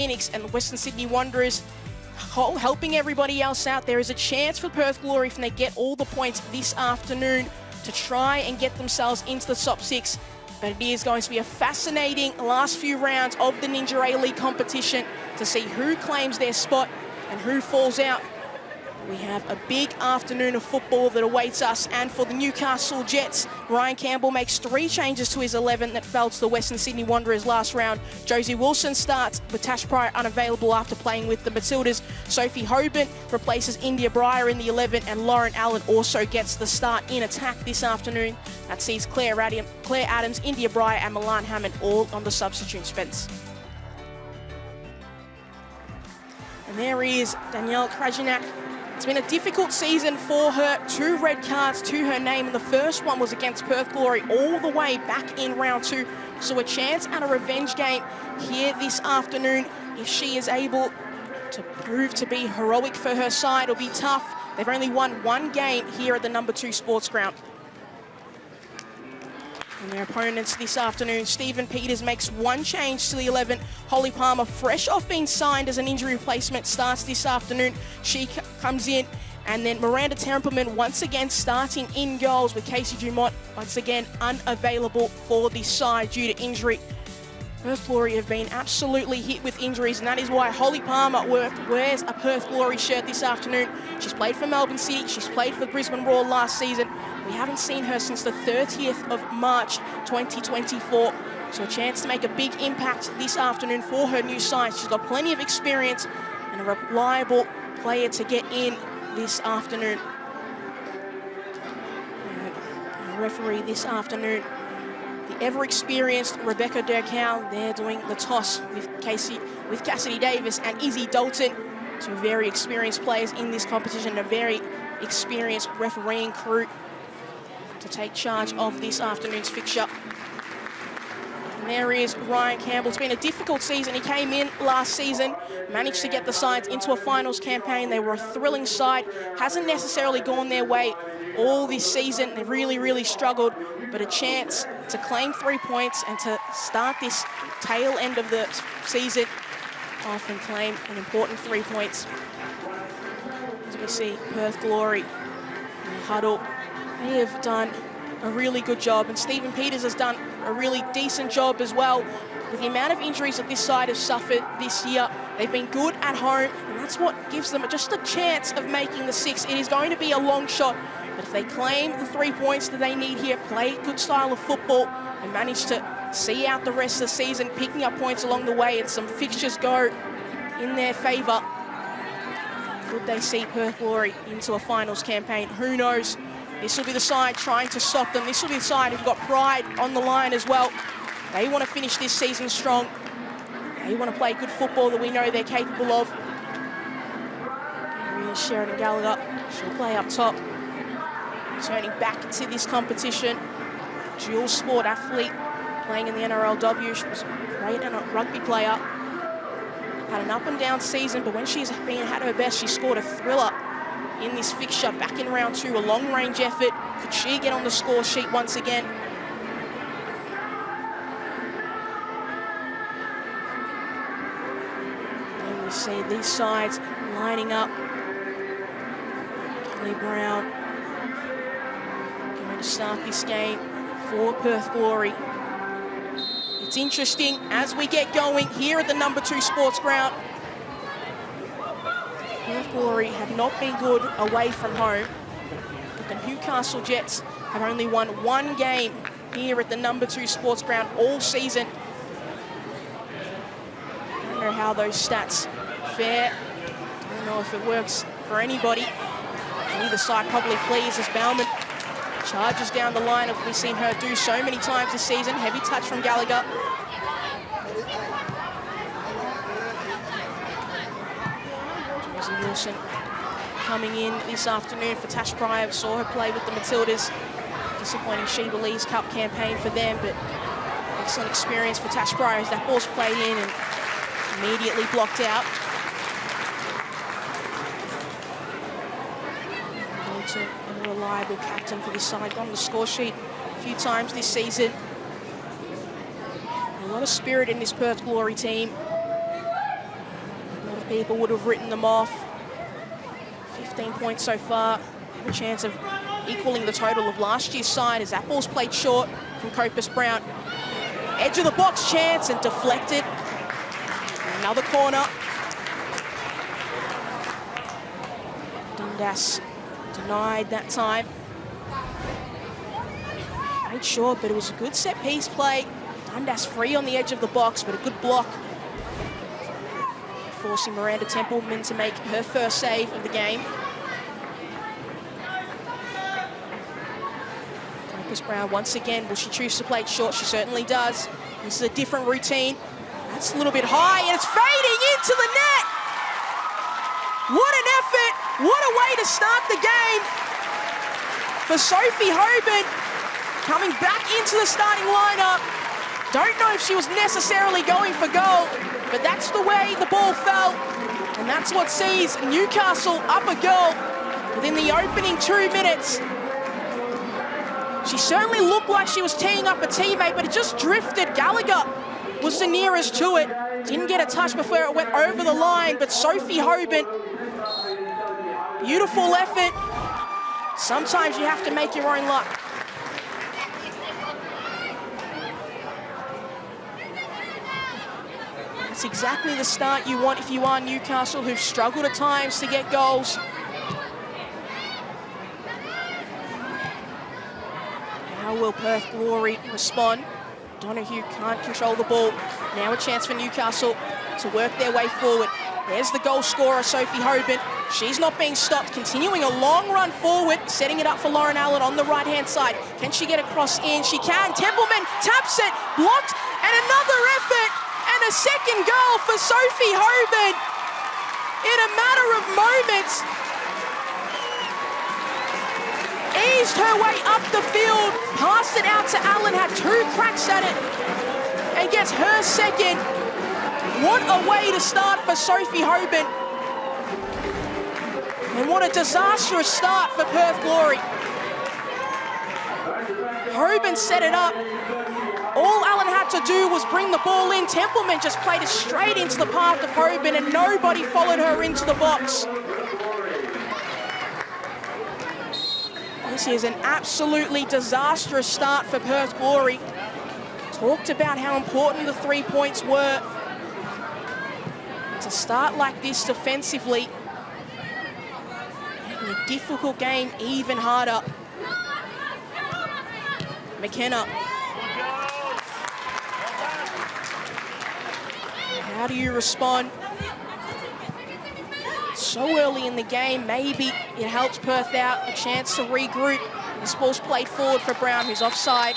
Phoenix and Western Sydney Wanderers helping everybody else out. There is a chance for Perth Glory if they get all the points this afternoon to try and get themselves into the top 6. But it is going to be a fascinating last few rounds of the Ninja A-League competition to see who claims their spot and who falls out. We have a big afternoon of football that awaits us, and for the Newcastle Jets, Ryan Campbell makes 3 changes to his 11 that fell to the Western Sydney Wanderers last round. Josie Wilson starts with Tash Pryor unavailable after playing with the Matildas. Sophie Hoban replaces India Breyer in the 11, and Lauren Allen also gets the start in attack this afternoon. That sees Claire Adams, India Breyer and Milan Hammond all on the substitute bench. And there is Danielle Krajinac. It's been a difficult season for her. 2 red cards to her name, and the first one was against Perth Glory all the way back in round 2. So a chance at a revenge game here this afternoon. If she is able to prove to be heroic for her side, it'll be tough. They've only won 1 game here at the number 2 sports ground. And their opponents this afternoon, Stephen Peters makes 1 change to the 11. Holly Palmer, fresh off being signed as an injury replacement, starts this afternoon. She comes in. And then Miranda Templeman once again starting in goals, with Casey Dumont once again unavailable for this side due to injury. Perth Glory have been absolutely hit with injuries, and that is why Holly Palmer wears a Perth Glory shirt this afternoon. She's played for Melbourne City, she's played for Brisbane Roar last season. We haven't seen her since the 30th of March 2024. So a chance to make a big impact this afternoon for her new side. She's got plenty of experience and a reliable player to get in this afternoon. And the referee this afternoon, the ever-experienced Rebecca Durkow. They're doing the toss with Cassidy Davis and Izzy Dalton. 2 very experienced players in this competition, a very experienced refereeing crew to take charge of this afternoon's fixture. And there is Ryan Campbell. It's been a difficult season. He came in last season, managed to get the sides into a finals campaign. They were a thrilling side. Hasn't necessarily gone their way all this season. They've really struggled, but a chance to claim 3 points and to start this tail end of the season off and claim an important 3 points. As we see Perth Glory in the huddle, they have done a really good job, and Stephen Peters has done a really decent job as well. With the amount of injuries that this side has suffered this year, they've been good at home, and that's what gives them just a chance of making the 6. It is going to be a long shot, but if they claim the 3 points that they need here, play a good style of football, and manage to see out the rest of the season, picking up points along the way, and some fixtures go in their favour, could they see Perth Glory into a finals campaign? Who knows? This will be the side trying to stop them. This will be the side who've got pride on the line as well. They want to finish this season strong. They want to play good football that we know they're capable of. Here is Sheridan Gallagher. She'll play up top. Turning back to this competition. Dual sport athlete, playing in the NRLW. She was great and a rugby player. Had an up and down season, but when she's been at her best, she scored a thriller in this fixture back in round 2, a long-range effort. Could she get on the score sheet once again? And we see these sides lining up. Kelly Brown going to start this game for Perth Glory. It's interesting as we get going here at the number 2 sports ground. Perth Glory have not been good away from home, but the Newcastle Jets have only won 1 game here at the number 2 sports ground all season. I don't know how those stats fare. I don't know if it works for anybody. Either side probably pleased as Bauman charges down the line, as we've seen her do so many times this season. Heavy touch from Gallagher. Wilson coming in this afternoon for Tash Pryor. Saw her play with the Matildas. Disappointing Sheba Lee's Cup campaign for them, but excellent experience for Tash Pryor as that ball's played in and immediately blocked out. Wilson, a reliable captain for this side, on the score sheet a few times this season. A lot of spirit in this Perth Glory team. people would have written them off. 15 points so far. Have a chance of equaling the total of last year's side as that ball's played short from Copus Brown. Edge of the box chance and deflected. Another corner. Dundas denied that time. Played short, but it was a good set piece play. Dundas free on the edge of the box, but a good block. Forcing Miranda Templeman to make her first save of the game. Copus Brown once again, will she choose to play it short? She certainly does. This is a different routine. That's a little bit high, and it's fading into the net! What an effort! What a way to start the game for Sophie Hoban, coming back into the starting lineup. Don't know if she was necessarily going for goal, but that's the way the ball fell, and that's what sees Newcastle up a goal within the opening 2 minutes. She certainly looked like she was teeing up a teammate, but it just drifted. Gallagher was the nearest to it. Didn't get a touch before it went over the line, but Sophie Hoban, beautiful effort. Sometimes you have to make your own luck. That's exactly the start you want if you are Newcastle, who've struggled at times to get goals. How will Perth Glory respond? Donahue can't control the ball. Now a chance for Newcastle to work their way forward. There's the goal scorer, Sophie Hoban. She's not being stopped, continuing a long run forward, setting it up for Lauren Allen on the right-hand side. Can she get across in? She can. Templeman taps it, blocked, and another effort, and a second goal for Sophie Hoban. In a matter of moments, eased her way up the field, passed it out to Allen, had 2 cracks at it, and gets her second. What a way to start for Sophie Hoban. And what a disastrous start for Perth Glory. Hoban set it up. All Allen had to do was bring the ball in. Templeman just played it straight into the path of Hoban, and nobody followed her into the box. This is an absolutely disastrous start for Perth Glory. Talked about how important the 3 points were. To start like this defensively, making a difficult game even harder. McKenna. How do you respond? So early in the game, maybe it helps Perth out, a chance to regroup. This ball's played forward for Brown, who's offside.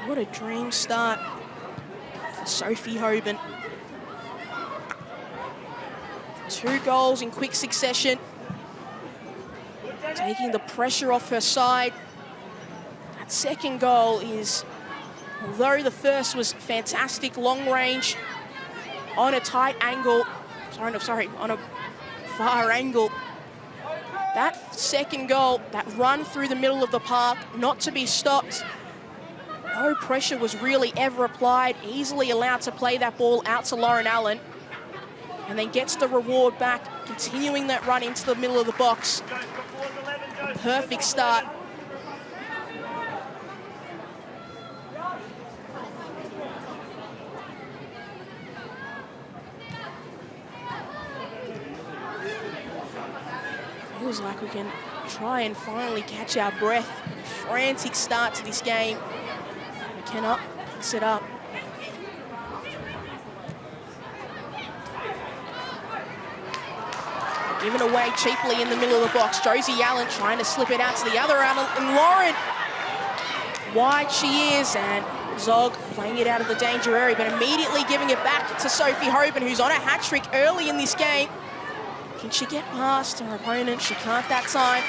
What a dream start for Sophie Hoban. 2 goals in quick succession, taking the pressure off her side. That second goal is, although the first was fantastic, long range, on a tight angle, on a far angle. That second goal, that run through the middle of the park, not to be stopped. No pressure was really ever applied, easily allowed to play that ball out to Lauren Allen, and then gets the reward back, continuing that run into the middle of the box. A perfect start. Feels like we can try and finally catch our breath. Frantic start to this game. McKenna picks it up. Given away cheaply in the middle of the box. Josie Allen trying to slip it out to the other Allen, and Lauren. Wide she is, and Zog playing it out of the danger area, but immediately giving it back to Sophie Hoban, who's on a hat-trick early in this game. Can she get past her opponent? She can't that time.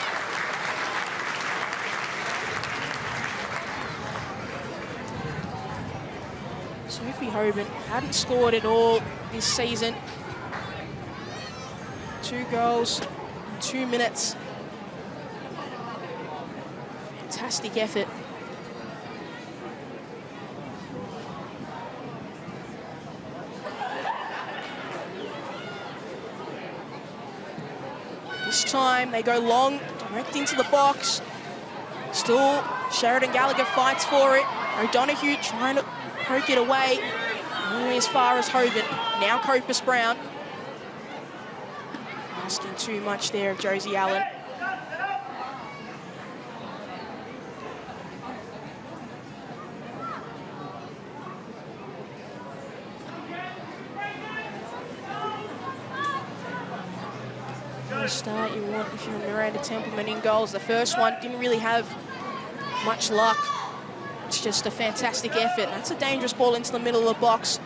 Sophie Hoban hadn't scored at all this season. 2 goals in 2 minutes. Fantastic effort. This time they go long, direct into the box. Still, Sheridan Gallagher fights for it. O'Donoghue trying to poke it away. Only as far as Hoban. Now Copus Brown. Asking too much there of Josie Allen. Start you want if you're Miranda Templeman in goals. The first one didn't really have much luck. It's just a fantastic effort. That's a dangerous ball into the middle of the box.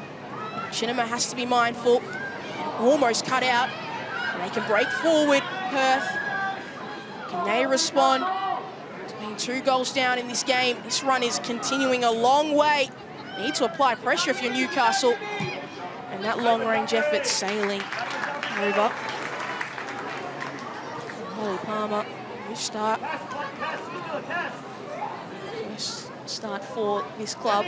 Chinema has to be mindful. And almost cut out. And they can break forward, Perth. Can they respond? It's been 2 goals down in this game. This run is continuing a long way. Need to apply pressure if you're Newcastle. And that long-range effort sailing over. Holly Palmer, new start. First start for this club.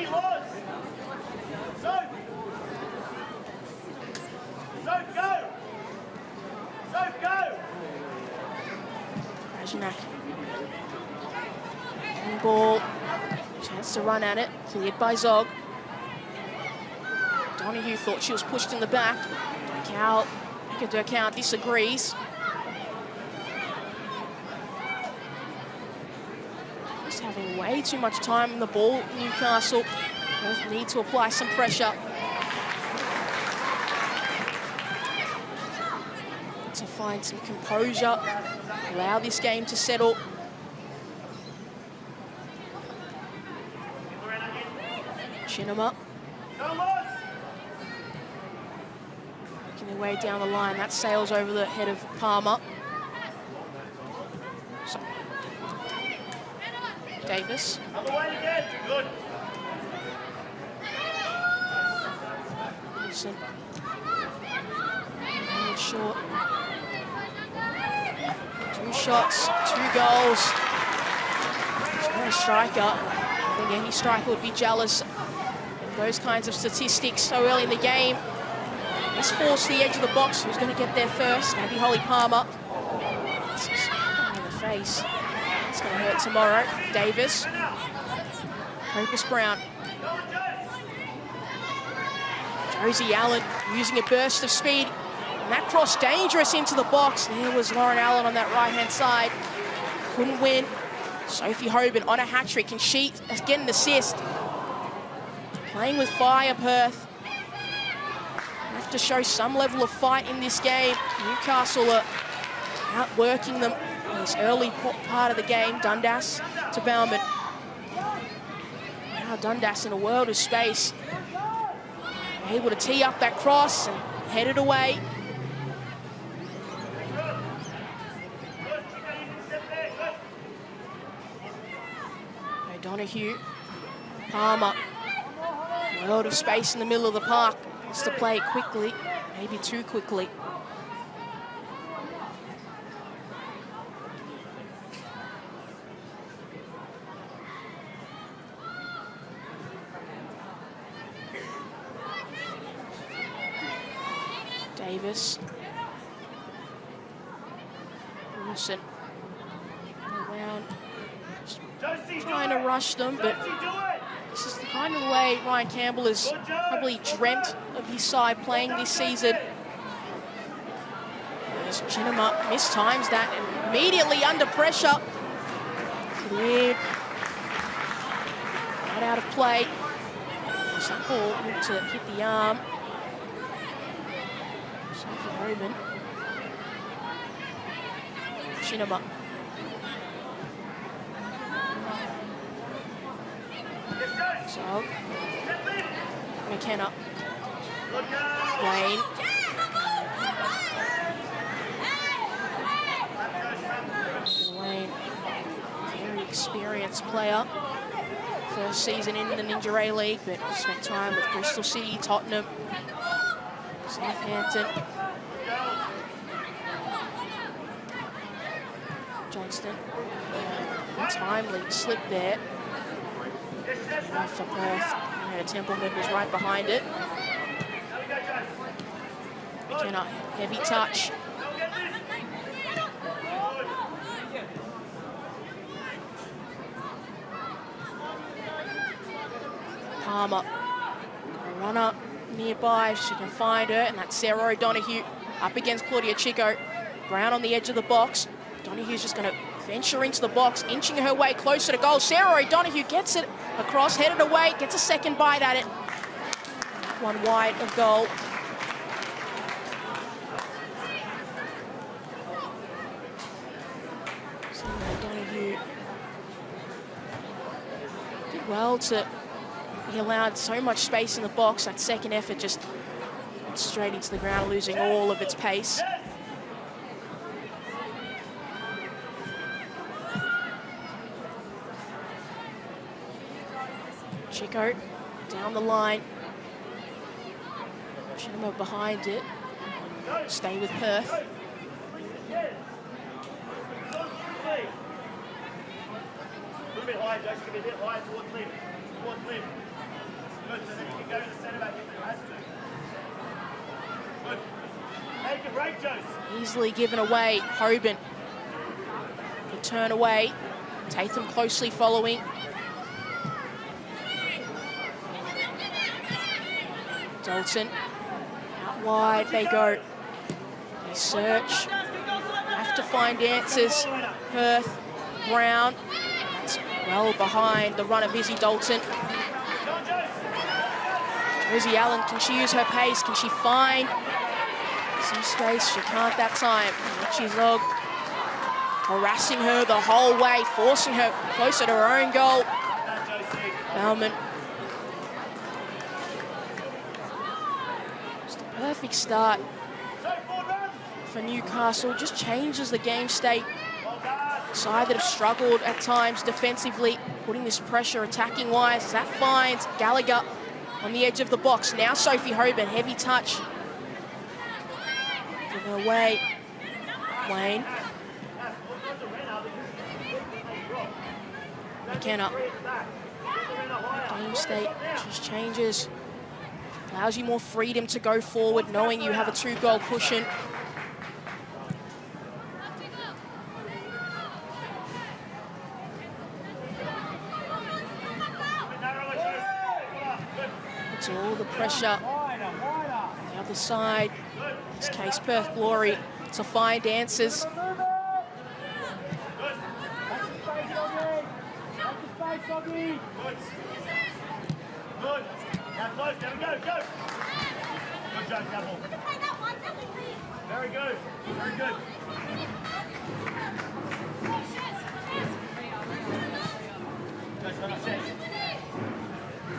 Rajanak. Long ball. Chance to run at it. Cleared by Zog. Donoghue thought she was pushed in the back. Durcal disagrees. Having way too much time on the ball, Newcastle. Both need to apply some pressure. To find some composure, allow this game to settle. Chinema. Making their way down the line. That sails over the head of Palmer. Davis. Good. Wilson. Short. 2 shots, 2 goals. He's not a striker. I think any striker would be jealous of those kinds of statistics so early in the game. Let's force the edge of the box. Who's going to get there first? Going to be Holly Palmer. It's just in the face. It's going to hurt tomorrow. Davis. Copus Brown. Josie Allen using a burst of speed. And that cross dangerous into the box. There was Lauren Allen on that right-hand side. Couldn't win. Sophie Hoban on a hat-trick. Can she get an assist? Playing with fire, Perth. Have to show some level of fight in this game. Newcastle are outworking them in this early part of the game. Dundas to Bauman. Now Dundas in a world of space. Able to tee up that cross and head it away. O'Donoghue. Palmer. World of space in the middle of the park. Has to play it quickly, maybe too quickly. Davis. Wilson. Around. Trying to rush them, but this is the kind of way Ryan Campbell has probably dreamt of his side playing this season. As Chinema mistimes that and immediately under pressure. Cleared. Not out of play. There's that ball to hit the arm. Sophie Hoban. Chinema. So, McKenna. Wayne. Wayne, very experienced player. First season in the Ninja A League, but spent time with Bristol City, Tottenham, Southampton. Johnston. Timely slip there. For Perth. Templeman was right behind it. McKenna, heavy touch. Palmer. A runner nearby if she can find her, and that's Sarah O'Donoghue up against Claudia Chico. Brown on the edge of the box. O'Donoghue's just going to venture into the box, inching her way closer to goal. Sarah O'Donoghue gets it across, headed away, gets a second bite at it. One wide of goal. Sarah O'Donoghue did well to be allowed so much space in the box. That second effort just went straight into the ground, losing all of its pace. Chico down the line. Shinema behind it. Stay with Perth. A little bit high, Josh. Give me a bit higher towards limb. Towards limb. Good. So then you can go to the centre back if it has to. Good. Take a break, Josh. Easily given away. Hoban. The turn away. Tatham closely following. Dalton. Out wide they go. They search. Have to find answers. Perth. Brown. That's well behind the run of Izzy Dalton. Rosie Allen, can she use her pace? Can she find some space? She can't that time. She's harassing her the whole way, forcing her closer to her own goal. Bellman. Just a perfect start for Newcastle. Just changes the game state. Side that have struggled at times defensively, putting this pressure attacking-wise. That finds Gallagher on the edge of the box. Now Sophie Hoban, heavy touch. Give her away. Wayne. McKenna. Game state just changes. Allows you more freedom to go forward, knowing you have a 2-goal cushion. It's all the pressure. The other side, in this case, Perth Glory, to find answers. Good. Now close. There we go. Go. Good job, Campbell. Very good. Very good. Josh, run off chest.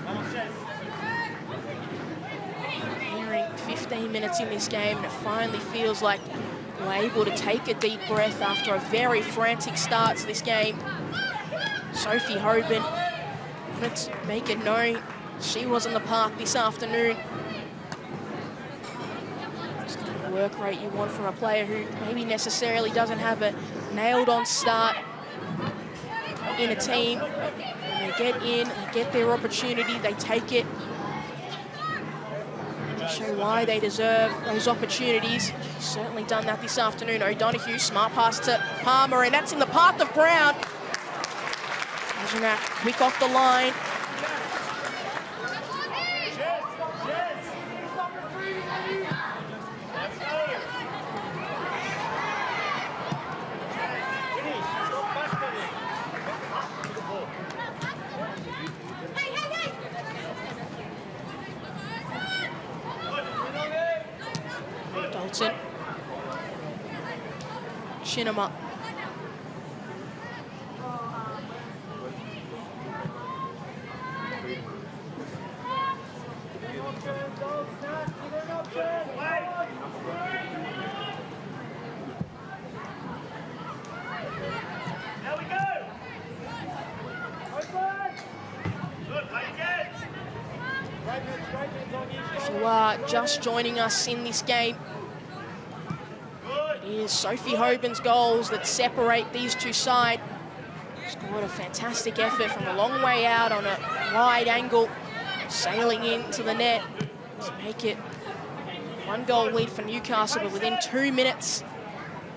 Run off chest. Nearing 15 minutes in this game, and it finally feels like you're able to take a deep breath after a very frantic start to this game. Sophie Hoban wanted to make it known she was in the park this afternoon. Just the kind of work rate you want from a player who maybe necessarily doesn't have a nailed-on start in a team. When they get in, they get their opportunity, they take it. They show why they deserve those opportunities. She's certainly done that this afternoon. O'Donoghue, smart pass to Palmer, and that's in the path of Brown. Quick off the line. Dalton. Shinema. If you are just joining us in this game, it is Sophie Hoban's goals that separate these two sides. Scored a fantastic effort from a long way out on a wide angle, sailing into the net to make it 1-goal lead for Newcastle, but within 2 minutes,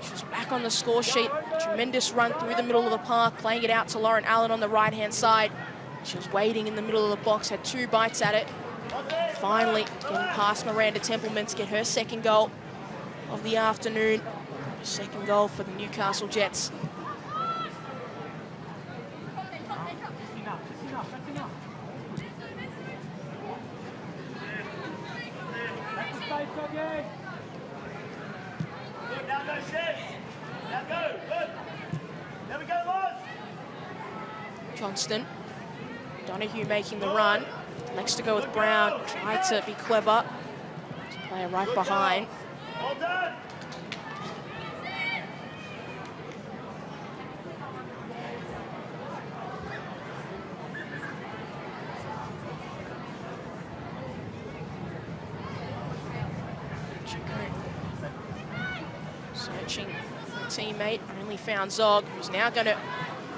she was back on the score sheet. A tremendous run through the middle of the park, playing it out to Lauren Allen on the right-hand side. She was waiting in the middle of the box, had 2 bites at it. Finally getting past Miranda Templeman to get her second goal of the afternoon. Second goal for the Newcastle Jets. Now go, Shed. Now go. Good. There we go, boys. Johnston. Donahue making the run. Likes to go with Brown. Tried to be clever. Player right behind. Well done. Searching for a teammate, only found Zog, who's now going to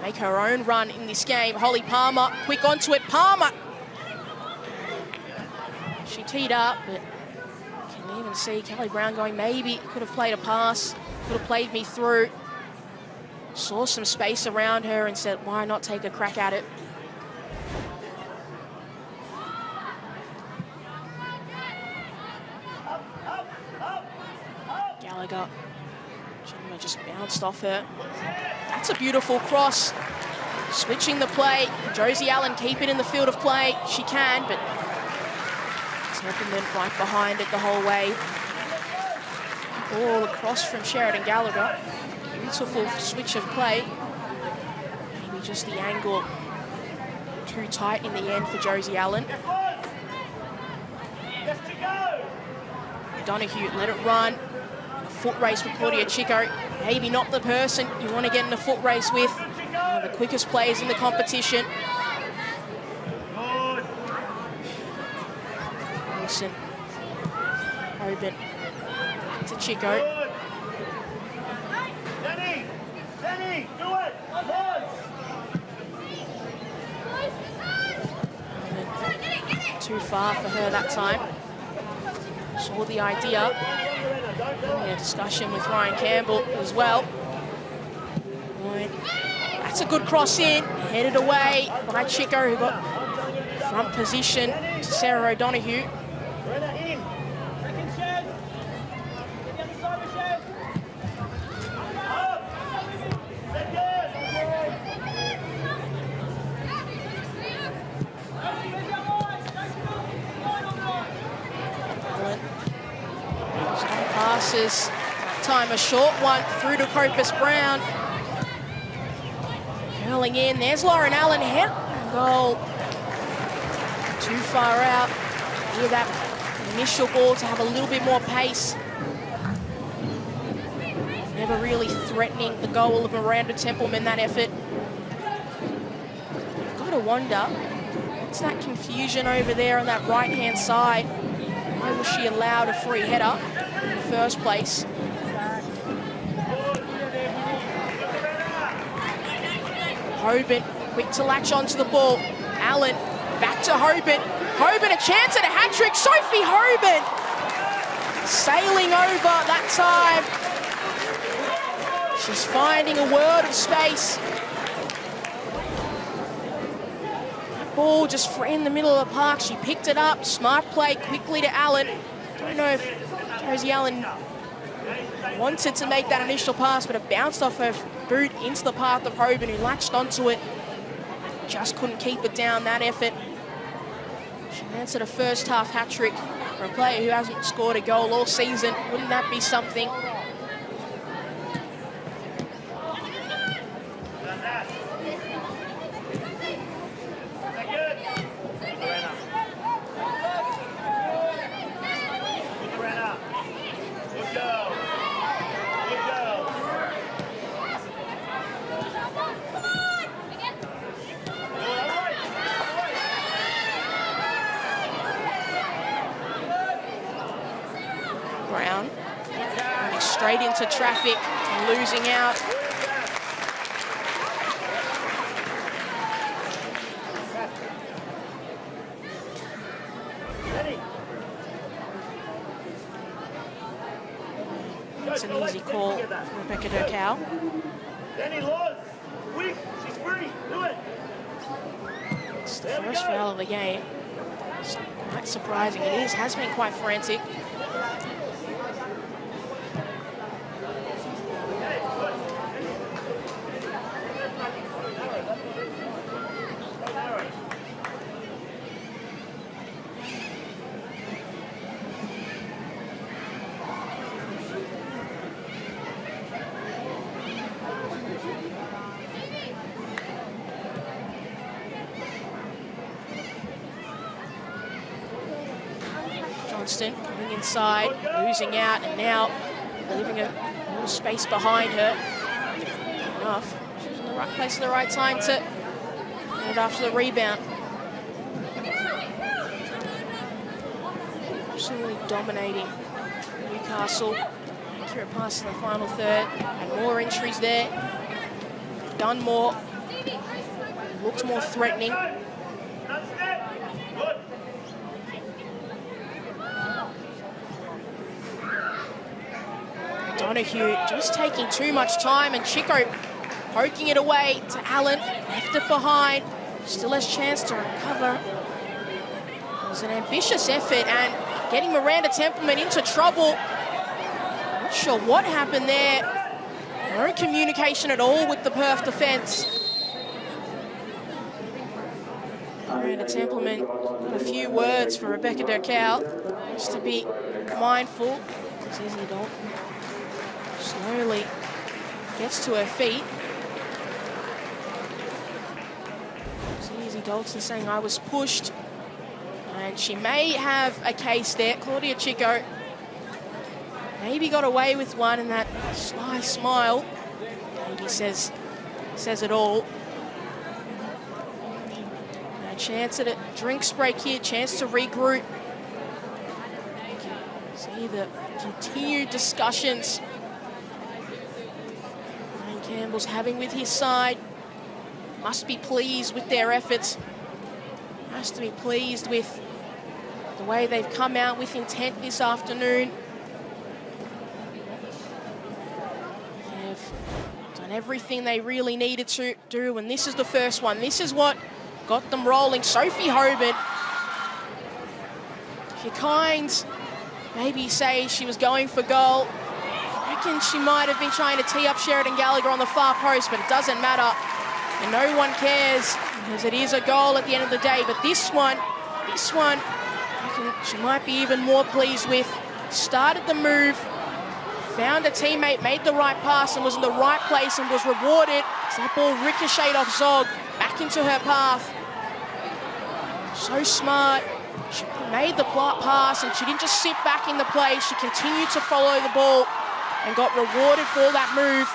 make her own run in this game. Holly Palmer, quick onto it. Palmer! She teed up, but you can even see Kelly Brown going, maybe could have played a pass, could have played me through. Saw some space around her and said, why not take a crack at it? Gallagher. Just bounced off her. That's a beautiful cross. Switching the play. Josie Allen keep it in the field of play. She can, but Templeman right behind it the whole way. Ball across from Sheridan Gallagher. Beautiful switch of play. Maybe just the angle too tight in the end for Josie Allen. Donahue let it run. Foot race with Claudia Chico. Maybe not the person you want to get in a foot race with. One of the quickest players in the competition. Wilson. Hoban. Back to Chico. Danny, do it! Too far for her that time. Saw the idea. A discussion with Ryan Campbell as well. That's a good cross in, headed away by Chico, who got front position to Sarah O'Donoghue. Passes, that time a short one through to Copus Brown. Curling in, there's Lauren Allen, hit goal. Too far out. With that initial ball to have a little bit more pace. Never really threatening the goal of Miranda Templeman, that effort. You've got to wonder, what's that confusion over there on that right-hand side? Why was she allowed a free header in the first place? Hoban, quick to latch onto the ball. Allen, back to Hoban. Hoban, a chance at a hat-trick. Sophie Hoban sailing over that time. She's finding a world of space. Ball just free in the middle of the park. She picked it up. Smart play quickly to Allen. Don't know if Josie Allen wanted to make that initial pass, but it bounced off her boot into the path of Hoban, who latched onto it. Just couldn't keep it down, that effort. She answered a first half hat-trick for a player who hasn't scored a goal all season. Wouldn't that be something? Brown running straight into traffic and losing out. It's an easy call for Rebecca Durkow. Danny Laws, quick, she's free, do it. It's the first foul of the game. It's quite surprising. It has been quite frantic. Johnston coming inside, losing out, and now leaving a little space behind her. Enough. She's in the right place at the right time to get it after the rebound. Absolutely dominating Newcastle. Accurate pass in the final third, and more injuries there. Done more. Looked more threatening. Donahue just taking too much time, and Chico poking it away to Allen. Left it behind. Still has chance to recover. It was an ambitious effort, and getting Miranda Templeman into trouble. Not sure what happened there. No communication at all with the Perth defence. Miranda Templeman got a few words for Rebecca Durcal, just to be mindful. It's Izzy Dalton slowly gets to her feet. Izzy Dalton saying, "I was pushed," and she may have a case there. Claudia Chico maybe got away with one, and that sly smile maybe says it all. A chance at a drinks break here, chance to regroup. See the continued discussions Ryan Campbell's having with his side. Must be pleased with their efforts. Has to be pleased with the way they've come out with intent this afternoon. They've done everything they really needed to do, and this is the first one. This is what got them rolling. Sophie Hoban, if you're kind, maybe say she was going for goal. I reckon she might have been trying to tee up Sheridan Gallagher on the far post, but it doesn't matter. And no one cares, because it is a goal at the end of the day. But this one, I reckon she might be even more pleased with. Started the move, found a teammate, made the right pass, and was in the right place and was rewarded. As that ball ricocheted off Zog, back into her path. So smart. She made the pass, and she didn't just sit back in the play. She continued to follow the ball and got rewarded for that move.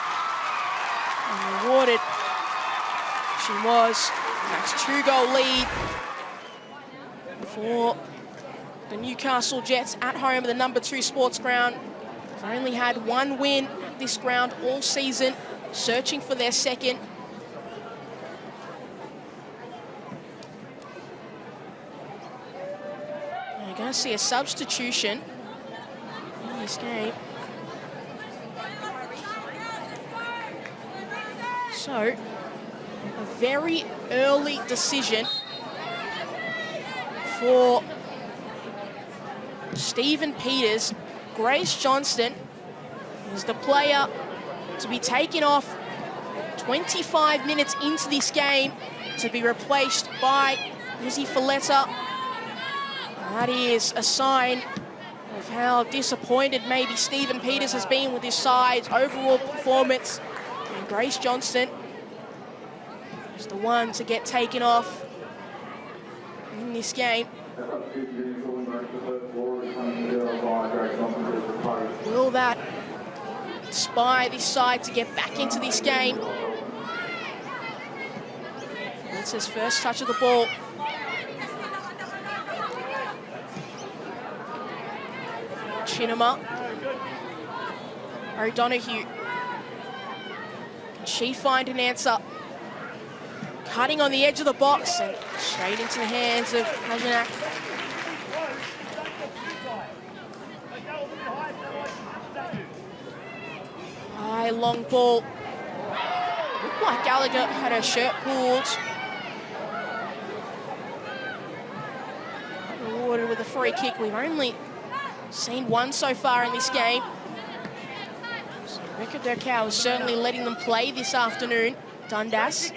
And rewarded she was. That's 2-goal lead for the Newcastle Jets at home at the number 2 sports ground. They've only had one win at this ground all season, searching for their second. You're going to see a substitution in this game. So, a very early decision for Stephen Peters. Grace Johnston is the player to be taken off 25 minutes into this game to be replaced by Lizzie Folletta. That is a sign of how disappointed maybe Stephen Peters has been with his side's overall performance. And Grace Johnston is the one to get taken off in this game. Will that inspire this side to get back into this game? That's his first touch of the ball. Chinema. O'Donoghue. Can she find an answer? Cutting on the edge of the box and straight into the hands of Hajanak. High, long ball. Looked like Gallagher had her shirt pulled. rewarded with a free kick. We've only seen one so far in this game. So Rebecca Durkow is certainly letting them play this afternoon. Dundas.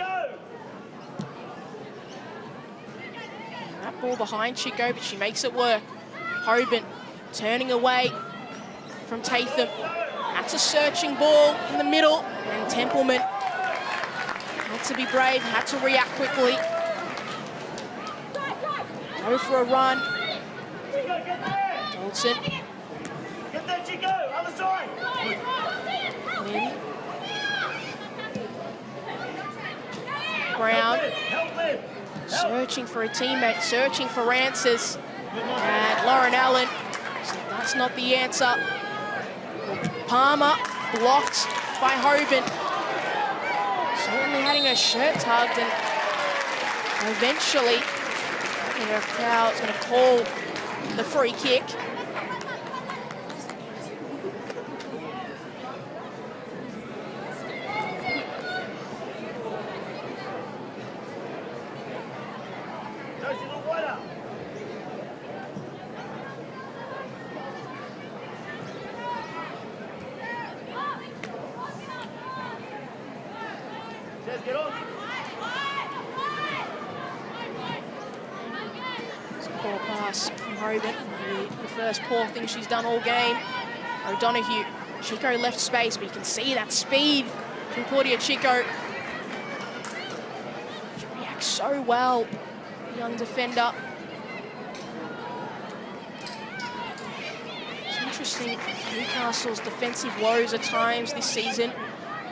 That ball behind Chico, but she makes it work. Hoban turning away from Tatham. That's a searching ball in the middle, and Templeman had to be brave, had to react quickly. Go for a run. Dalton. Get there, Chico, other side. Lynn. Brown. Searching for a teammate, searching for answers. And Lauren Allen said that's not the answer. Palmer blocked by Hoban. Certainly having her shirt tugged, and eventually Cow is going to call the free kick. Poor pass from Hoban. Maybe the first poor thing she's done all game. O'Donoghue. Chico left space, but you can see that speed from Claudia Chico. She reacts so well, the young defender. It's interesting, Newcastle's defensive woes at times this season.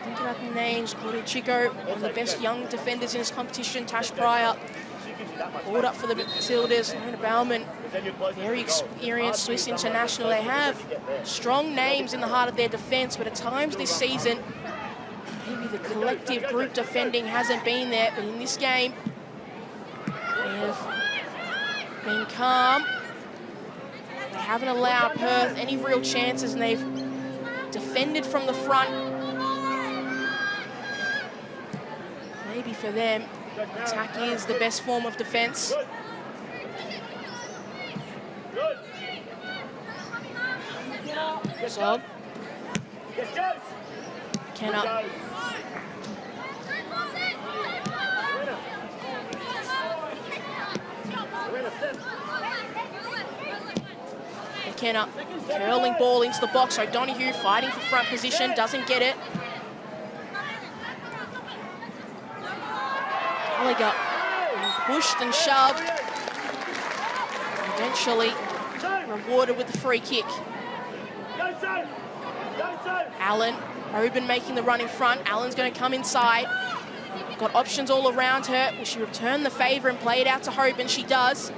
Think about the names: Claudia Chico, one of the best young defenders in this competition. Tash Pryor, called up for the Matildas. Lorena Baumann, very experienced Swiss international. They have strong names in the heart of their defence, but at times this season, maybe the collective group defending hasn't been there. But in this game, they have been calm. They haven't allowed Perth any real chances, and they've defended from the front. Maybe for them, attack is the best form of defence. Zog. McKenna. McKenna curling ball into the box. O'Donoghue fighting for front position, doesn't get it. Gallagher pushed and shoved. Eventually rewarded with the free kick. Allen, Hoban making the run in front. Allen's going to come inside. Got options all around her. Will she return the favour and play it out to Hoban? She does.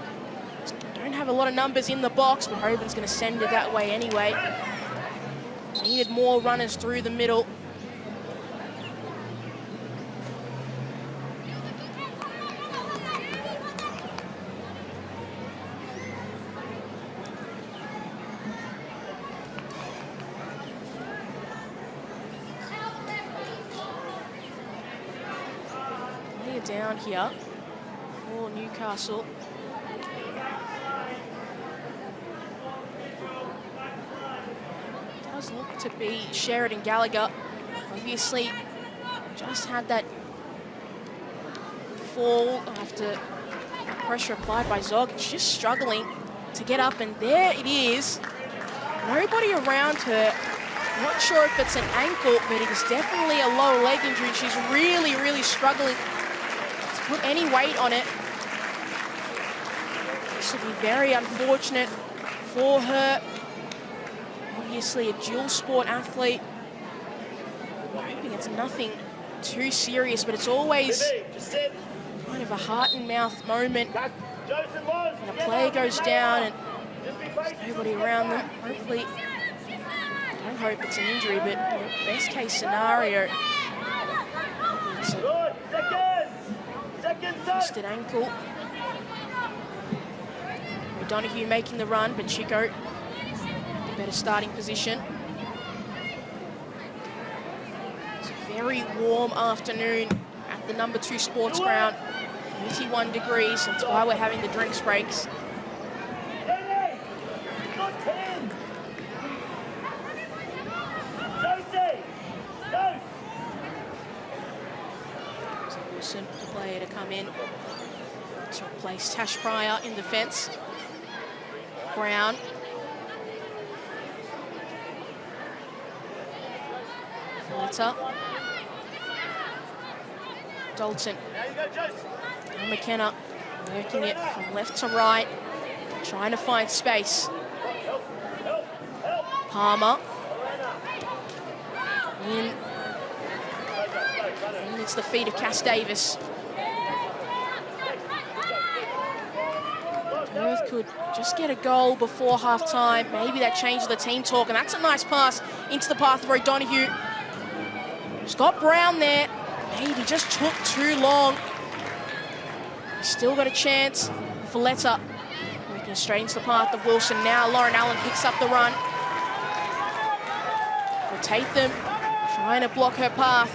Don't have a lot of numbers in the box, but Hoban's going to send it that way anyway. Needed more runners through the middle. Down here for Newcastle. It does look to be Sheridan Gallagher. Obviously, just had that fall after pressure applied by Zog. She's just struggling to get up, and there it is. Nobody around her. Not sure if it's an ankle, but it is definitely a lower leg injury. She's really, really struggling put any weight on it. This will be very unfortunate for her. Obviously a dual sport athlete. I'm hoping it's nothing too serious, but it's always kind of a heart and mouth moment. And a player goes down and there's nobody around them. Hopefully, I don't hope it's an injury, but best case scenario, it's a twisted ankle. O'Donoghue making the run, but Chico in a better starting position. It's a very warm afternoon at the number 2 sports ground. 31 degrees, that's why we're having the drinks breaks. plays Tash Pryor in defence. Brown. Valletta. Dalton. And McKenna working it from left to right, trying to find space. Palmer. In. And it's the feet of Cass Davis. Perth could just get a goal before half-time. Maybe that changes the team talk, and that's a nice pass into the path of O'Donoghue. Scott Brown there. Maybe just took too long. Still got a chance. Valletta working straight into the path of Wilson. Now Lauren Allen picks up the run. Tatham trying to block her path.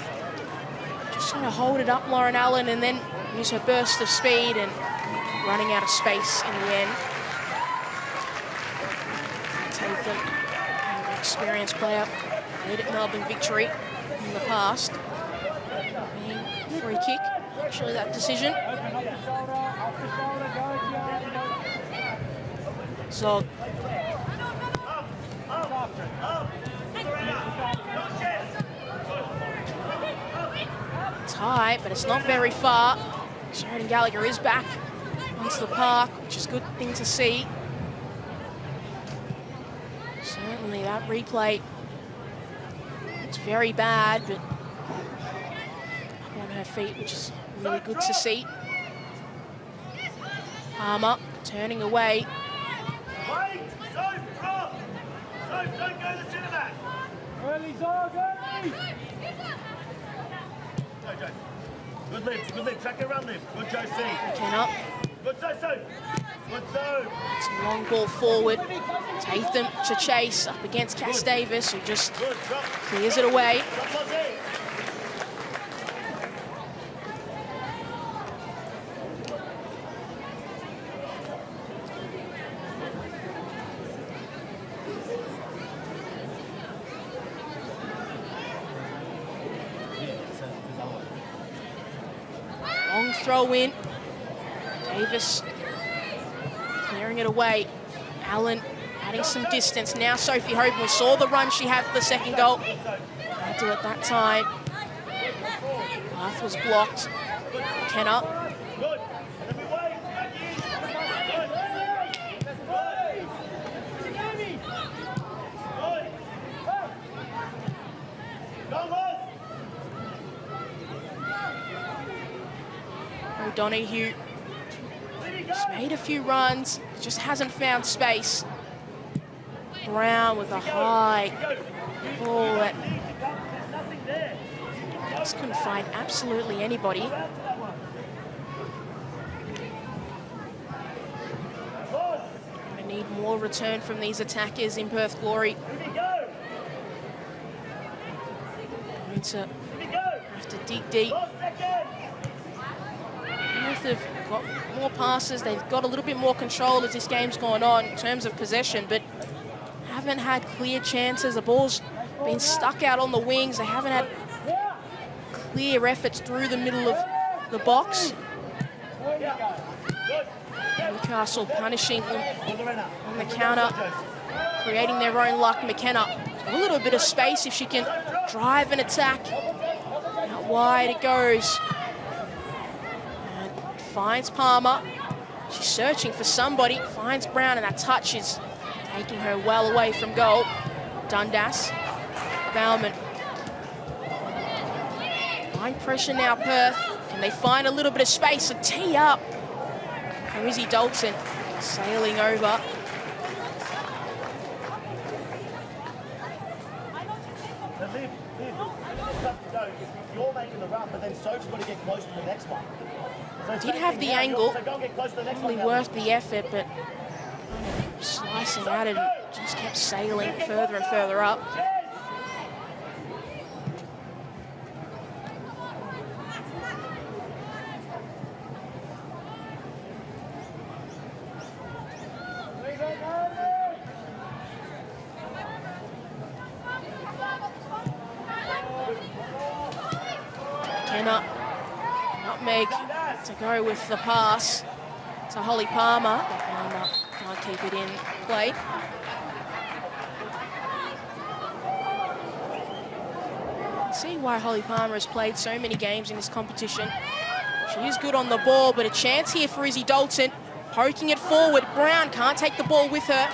Just trying to hold it up, Lauren Allen, and then use her burst of speed and running out of space in the end. Tatham, an experienced player, led at Melbourne victory in the past. Free kick, actually that decision. So it's high, but it's not very far. Sheridan Gallagher is back onto the park, which is a good thing to see. Certainly that replay, it's very bad, but on her feet, which is really good to see. Palmer turning away. Don't go to the centre back. Early dog, early. Good lift, track it around lift. Good Josie. McKenna. Good so. Good so. It's a long ball forward. Tatham to chase up against Cass Davis, who just clears it away. Long throw in. Davis clearing it away. Allen adding some distance. Now Sophie Hogan, we saw the run she had for the second goal. Can't do it that time. Path was blocked. McKenna. O'Donoghue has made a few runs, just hasn't found space. Brown with a high ball that just couldn't find absolutely anybody. Gonna need more return from these attackers in Perth Glory. Going to have to dig deep. Perth have got more passes, they've got a little bit more control as this game's gone on in terms of possession, but haven't had clear chances. The ball's been stuck out on the wings. They haven't had clear efforts through the middle of the box. Newcastle punishing them on the counter, creating their own luck. McKenna, a little bit of space if she can drive and attack. Out wide it goes. And finds Palmer. She's searching for somebody, finds Brown, and that touch is taking her well away from goal. Dundas, Bauman. Fine pressure now, Perth. Can they find a little bit of space to tee up? From Izzy Dalton, sailing over. You're making the run, but then Soph's got to get close to the next one. Did have the angle, probably worth the effort, but slicing at it, just kept sailing further and further up. Nutmeg to go with the pass. to Holly Palmer. But Palmer can't keep it in play. See why Holly Palmer has played so many games in this competition. She is good on the ball, but a chance here for Izzy Dalton. Poking it forward. Brown can't take the ball with her.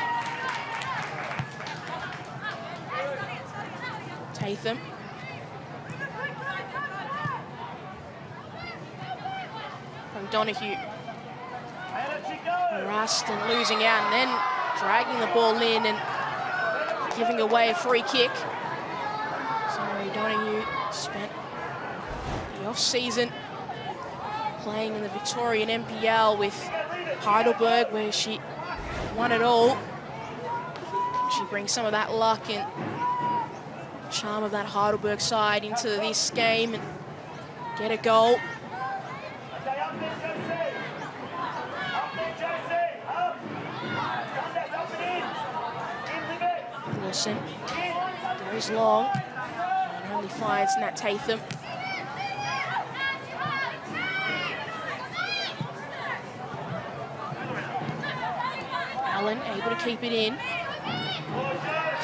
Tatham. O'Donoghue. Harassed and losing out, and then dragging the ball in and giving away a free kick. So O'Donoghue spent the off-season playing in the Victorian NPL with Heidelberg, where she won it all. She brings some of that luck and charm of that Heidelberg side into this game and get a goal. Wilson goes long and only finds Nat Tatham. Allen able to keep it in.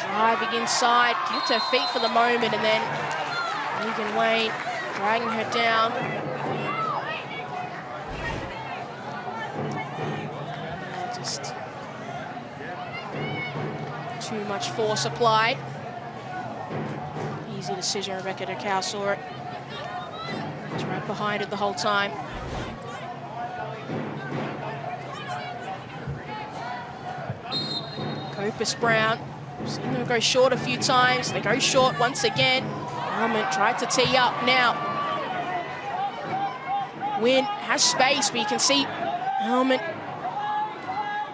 Driving inside, kept her feet for the moment, and then Megan Wayne dragging her down. Just too much force applied. Easy decision, Rebecca Ducal saw it. Was right behind it the whole time. Copus Brown, seen them go short a few times. They go short once again. Almond tried to tee up now. Wynn has space, but you can see Almond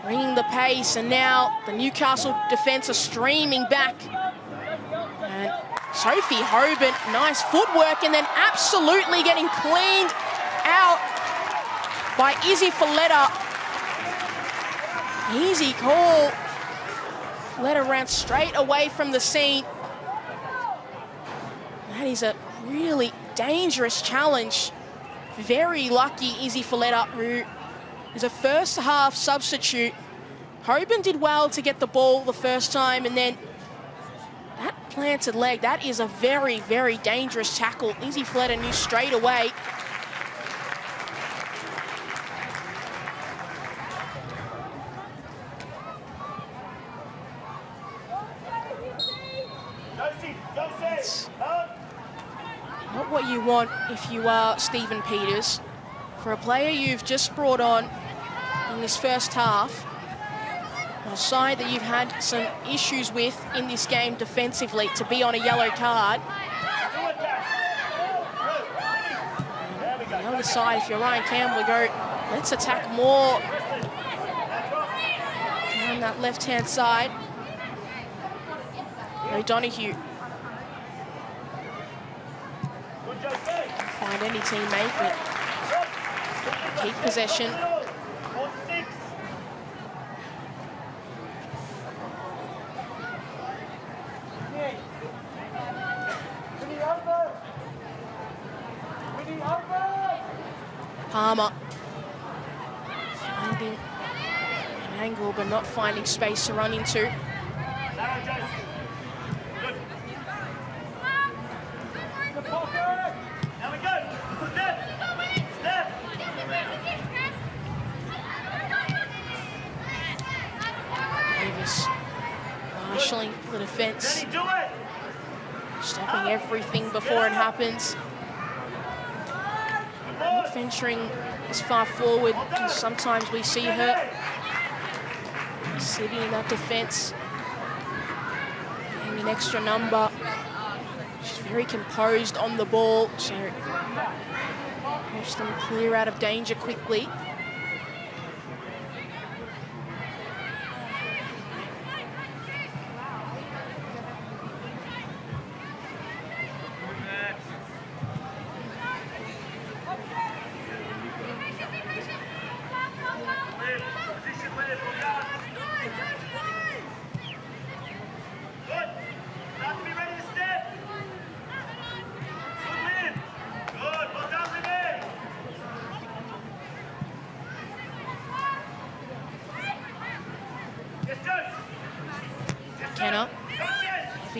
bringing the pace, and now the Newcastle defence are streaming back. And Sophie Hoban, nice footwork, and then absolutely getting cleaned out by Izzy Folletta. Easy call. Folletta ran straight away from the scene. That is a really dangerous challenge. Very lucky Izzy Folletta, who is a first half substitute. Hoban did well to get the ball the first time, and then that planted leg, that is a very, very dangerous tackle. Izzy Folletta knew straight away. It's not what you want if you are Stephen Peters. For a player you've just brought on in this first half, a side that you've had some issues with in this game defensively, to be on a yellow card. On the other side, if you're Ryan Campbell, go, let's attack more down that left-hand side. O'Donoghue. Find any teammate, but keep possession. Palmer finding an angle, but not finding space to run into. Davis marshalling the defense, stopping everything before it happens. Not venturing as far forward as sometimes we see her. Sitting in that defense, getting an extra number. She's very composed on the ball, so helps them clear out of danger quickly.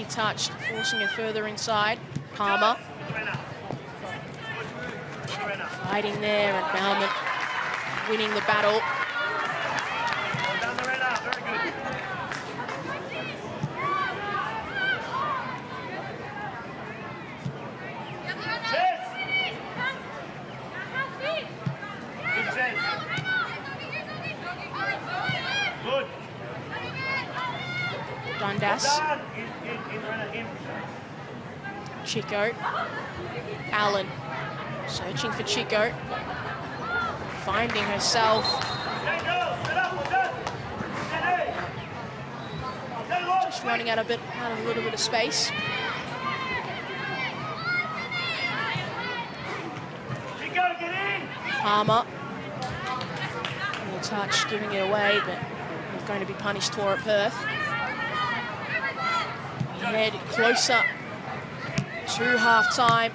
be touched, forcing it further inside. Palmer fighting there, and Bauman winning the battle. Dundas. Chico. Allen. Searching for Chico. Finding herself. Just running out of a little bit of space. Palmer. Little touch, giving it away, but not going to be punished for it, Perth. We head closer to half-time.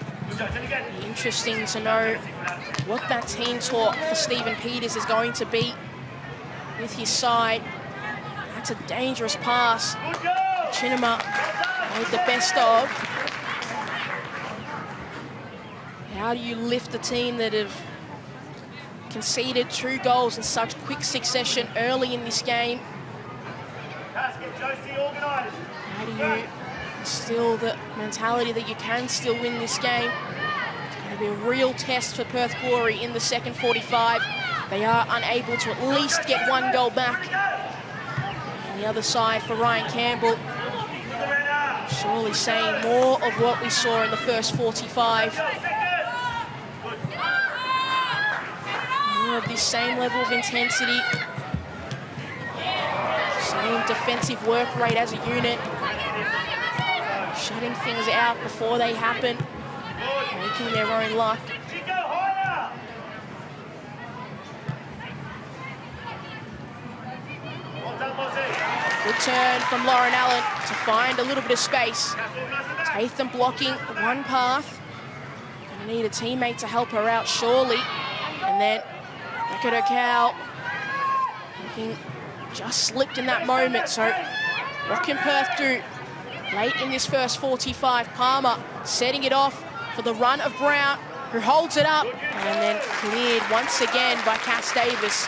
Be interesting to know what that team talk for Stephen Peters is going to be with his side. That's a dangerous pass. Chinema made the best of. How do you lift a team that have conceded 2 goals in such quick succession early in this game? How do you instill the mentality that you can still win this game? It's going to be a real test for Perth Glory in the second 45. They are unable to at least get 1 goal back. On the other side for Ryan Campbell, surely saying more of what we saw in the first 45. More of this same level of intensity, same defensive work rate as a unit, shutting things out before they happen, making their own luck. Good turn from Lauren Allen to find a little bit of space. Tatham blocking one path. Gonna need a teammate to help her out, surely. And then Becca Cow just slipped in that moment. So what can Perth do late in this first 45? Palmer setting it off for the run of Brown, who holds it up and then cleared once again by Cass Davis,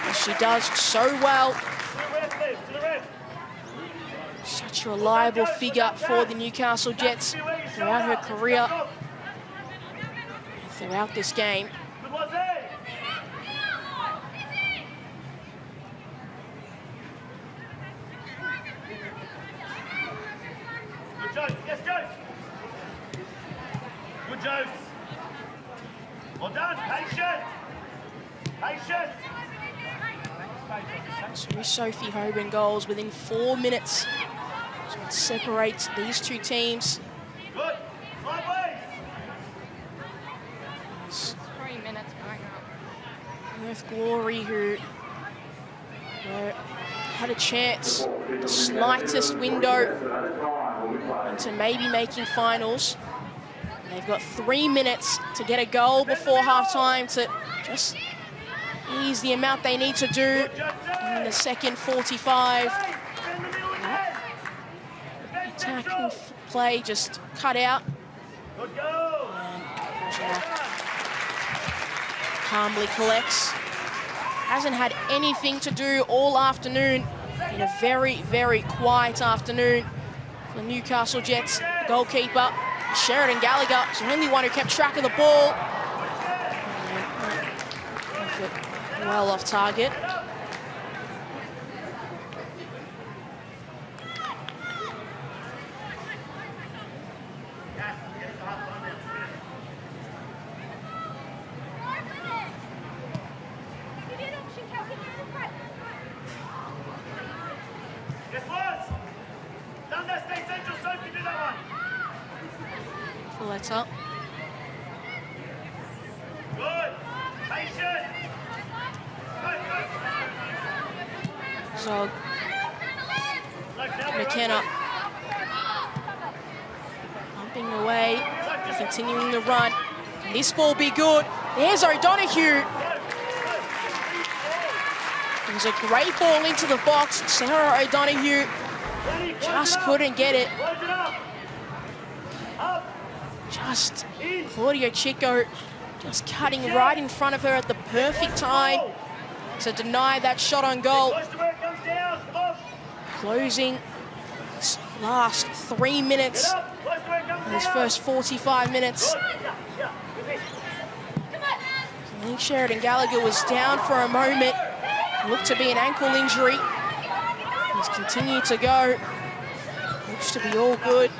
as she does so well. Such a reliable figure for the Newcastle Jets throughout her career, throughout this game. Yes, Joe. Good, Joe. Well done. Patient. Patient. Two Sophie Hoban goals within 4 minutes. So it separates these two teams. Good. Sideways. 3 minutes going up. Perth Glory, who had a chance, the slightest window into maybe making finals. And they've got 3 minutes to get a goal before halftime to just ease the amount they need to do in the second 45. Attacking play just cut out. Good go. And calmly collects. Hasn't had anything to do all afternoon. In a very, very quiet afternoon for the Newcastle Jets. The goalkeeper, Sheridan Gallagher, is the only one who kept track of the ball. And well off target. Up. Good. Patient. So McKenna pumping away, continuing the run. Can this ball be good? There's O'Donoghue. It was a great ball into the box. Sarah O'Donoghue Just couldn't get it. Close it up. Up. Just Claudia Chico just cutting right in front of her at the perfect time to deny that shot on goal. Close to where it comes down. Come on. Closing this last 3 minutes, Get up. Close to where it comes these down. first 45 minutes. Yeah. Good this. I think Sheridan Gallagher was down for a moment. Looked to be an ankle injury. He's continued to go. Looks to be all good.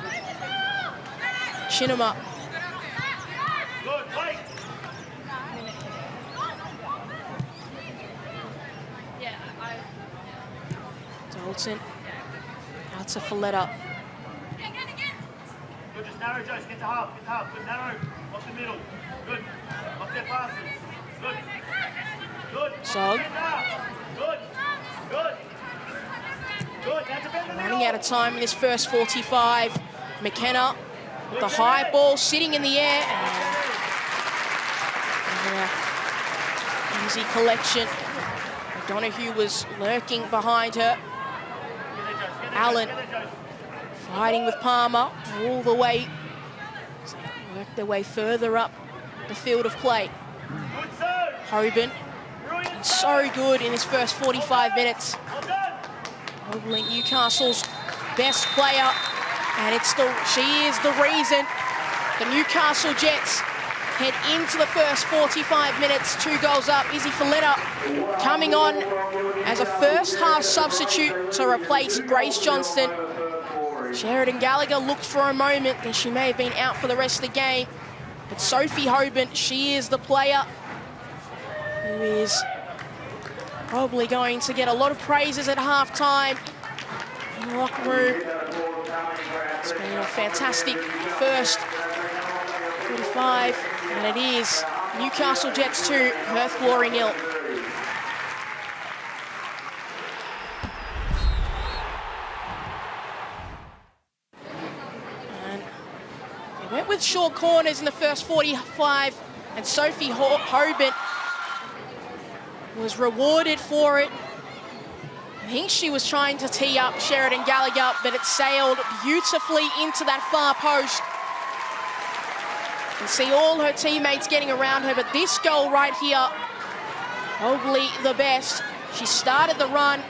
Chin him up. Good. Wait. Dalton out to Folletta. Good. Just narrow, Joyce. Get to half. Get to half. Good. Narrow. Off the middle. Good. Off their passes. Good. Good. Zog. Good. Good. Good. That's a bit in the middle. Running out of time in this first 45. McKenna with the high ball sitting in the air. And easy collection. O'Donoghue was lurking behind her. Allen fighting with Palmer all the way. So they work their way further up the field of play. Good serve. Hoban, Brilliant. so good in his first 45 minutes. Well done. Probably Newcastle's best player, and she is the reason the Newcastle Jets head into the first 45 minutes, 2 goals up. Izzy Folletta coming on as a first half substitute to replace Grace Johnston. Sheridan Gallagher looked for a moment that she may have been out for the rest of the game, but Sophie Hoban, she is the player who is probably going to get a lot of praises at halftime in the locker room. It's been a fantastic first 45, and it is Newcastle Jets 2, Perth Glory 0. And they went with short corners in the first 45, and Sophie Hoban was rewarded for it. I think she was trying to tee up Sheridan Gallagher, but it sailed beautifully into that far post. You can see all her teammates getting around her, but this goal right here, probably the best. She started the run,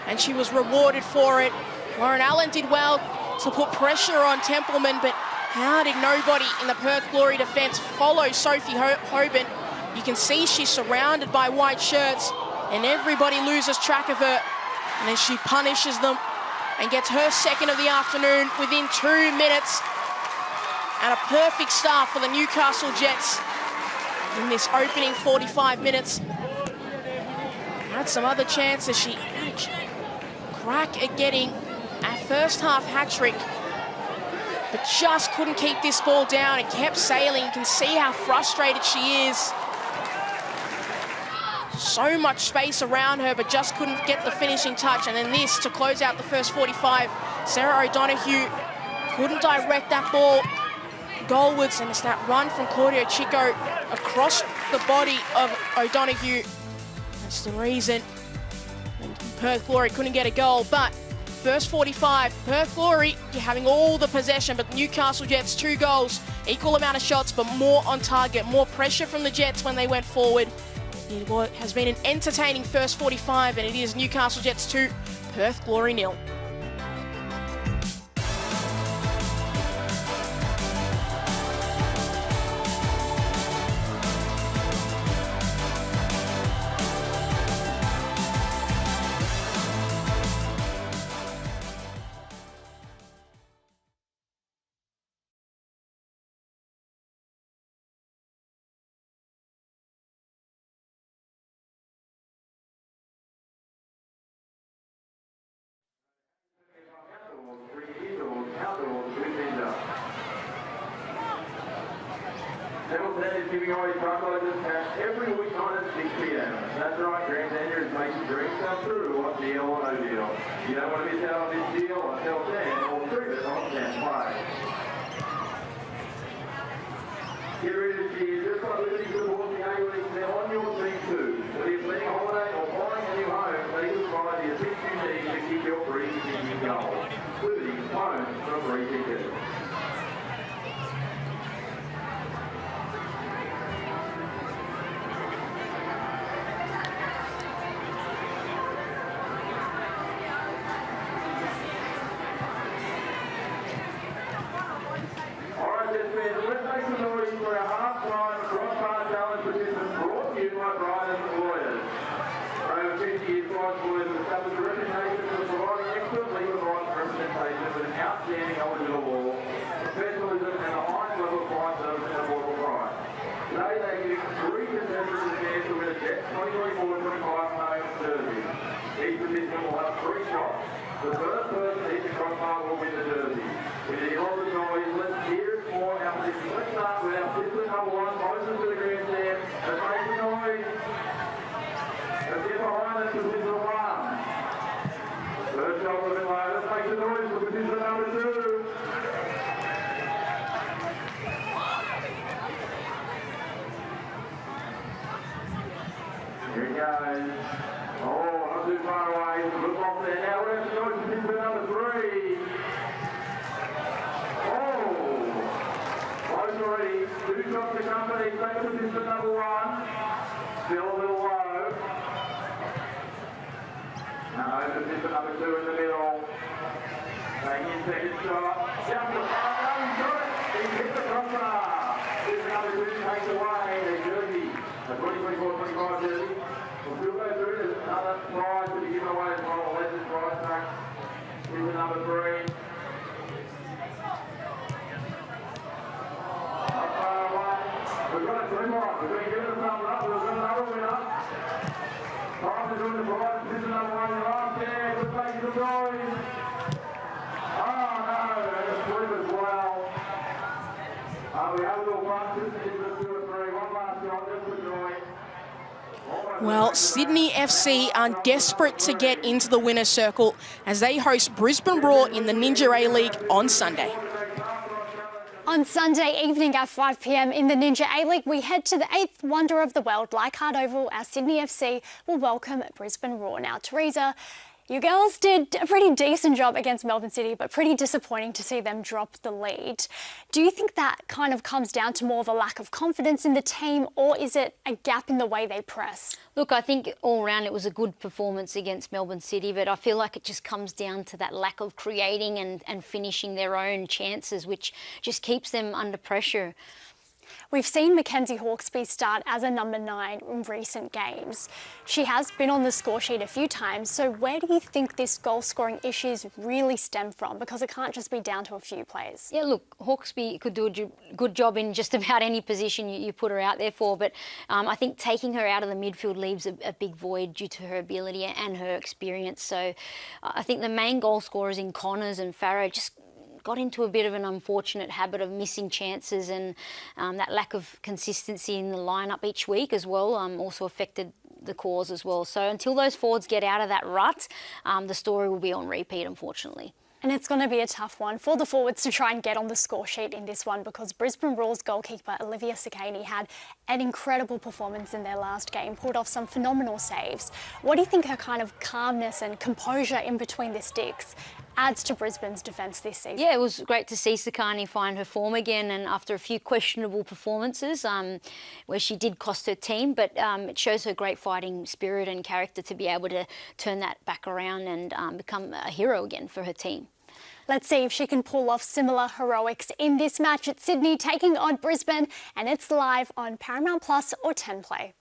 and she was rewarded for it. Lauren Allen did well to put pressure on Templeman, but how did nobody in the Perth Glory defence follow Sophie Hoban? You can see she's surrounded by white shirts, and everybody loses track of her. And then she punishes them and gets her second of the afternoon within 2 minutes. And a perfect start for the Newcastle Jets in this opening 45 minutes. Had some other chances. She had a crack at getting a first half hat-trick, but just couldn't keep this ball down. It kept sailing. You can see how frustrated she is. So much space around her, but just couldn't get the finishing touch. And then this to close out the first 45. Sarah O'Donoghue couldn't direct that ball goalwards, and it's that run from Claudia Chico across the body of O'Donoghue. That's the reason Perth Glory couldn't get a goal. But first 45, Perth Glory, you're having all the possession, but Newcastle Jets 2 goals, equal amount of shots, but more on target, more pressure from the Jets when they went forward. It has been an entertaining first 45, and it is Newcastle Jets 2, Perth Glory 0. That is giving away truckloads of cash every weeknight at 6 p.m. That's right, Grand Andrew is making dreams come true. What deal or no deal? You don't want to miss out on this deal or tell Dan or prove it on Stand Play. Get ready to cheer just like Liberty supports the A-League. They're on your team too. Whether you're planning a holiday or buying a new home, they will provide the assist you need to keep your dreams in goals. Liberty home from Re-Tickets. For a half-time cross-bar challenge participants brought to you by Bryden Lawyers. For over 50 years, Bryden Lawyers have established a reputation for providing expert legal advice and representation with an outstanding knowledge of the law, professionalism and the highest level of client service and affordable price. Today they are giving 3 contestants a chance to win a Jets 2024-25 home jersey. Each participant will have 3 shots. The first person to hit the crossbar will win the jersey. With the enormous noise, let's hear it for our participants. Let's start with our participant number 1, closest to the grandstand. Let's make some noise. Let's get behind us, participant 1. First shot a bit low. Let's make some noise for participant number 2. Here he goes. Oh, not too far away. Look off there. Now we're going to participant number 3. Already, 2 shots to company, second position number 1, still a little low. Now over position number 2 in the middle, taking his second shot, down to the far, no, he's got it, he hit the crossbar. Position number 2 takes away the jersey, a 2024-25 jersey. We'll still go through, there's another prize to be given away as well, a legend prize pack. Position number 3. We've got a 2 more. We're going to give it a thumbs up. We've got another winner. Time is doing the prize. Position number 1 in the last there. Good making some noise. Oh no, and a slip as well. We have a little fun. This is the 2 or 3. One last shot. Just for joy. Well, Sydney FC are desperate to get into the winner's circle as they host Brisbane Roar in the Ninja A-League on Sunday. On Sunday evening at 5 p.m. in the Ninja A-League, we head to the 8th wonder of the world, Leichhardt Oval, as Sydney FC will welcome Brisbane Roar. Now, Teresa, you girls did a pretty decent job against Melbourne City, but pretty disappointing to see them drop the lead. Do you think that kind of comes down to more of a lack of confidence in the team, or is it a gap in the way they press? Look, I think all round it was a good performance against Melbourne City, but I feel like it just comes down to that lack of creating and finishing their own chances, which just keeps them under pressure. We've seen Mackenzie Hawkesby start as a number 9 in recent games. She has been on the score sheet a few times, so where do you think this goal-scoring issues really stem from? Because it can't just be down to a few players. Yeah, look, Hawkesby could do a good job in just about any position you put her out there for, but I think taking her out of the midfield leaves a big void due to her ability and her experience. So I think the main goal scorers in Connors and Farrow just got into a bit of an unfortunate habit of missing chances, and that lack of consistency in the lineup each week as well also affected the cause as well. So until those forwards get out of that rut, the story will be on repeat, unfortunately. And it's going to be a tough one for the forwards to try and get on the score sheet in this one, because Brisbane Roar's goalkeeper Olivia Sakani had an incredible performance in their last game, pulled off some phenomenal saves. What do you think her kind of calmness and composure in between the sticks adds to Brisbane's defence this season? Yeah, it was great to see Sakani find her form again, and after a few questionable performances where she did cost her team, but it shows her great fighting spirit and character to be able to turn that back around and become a hero again for her team. Let's see if she can pull off similar heroics in this match at Sydney taking on Brisbane, and it's live on Paramount Plus or 10 Play.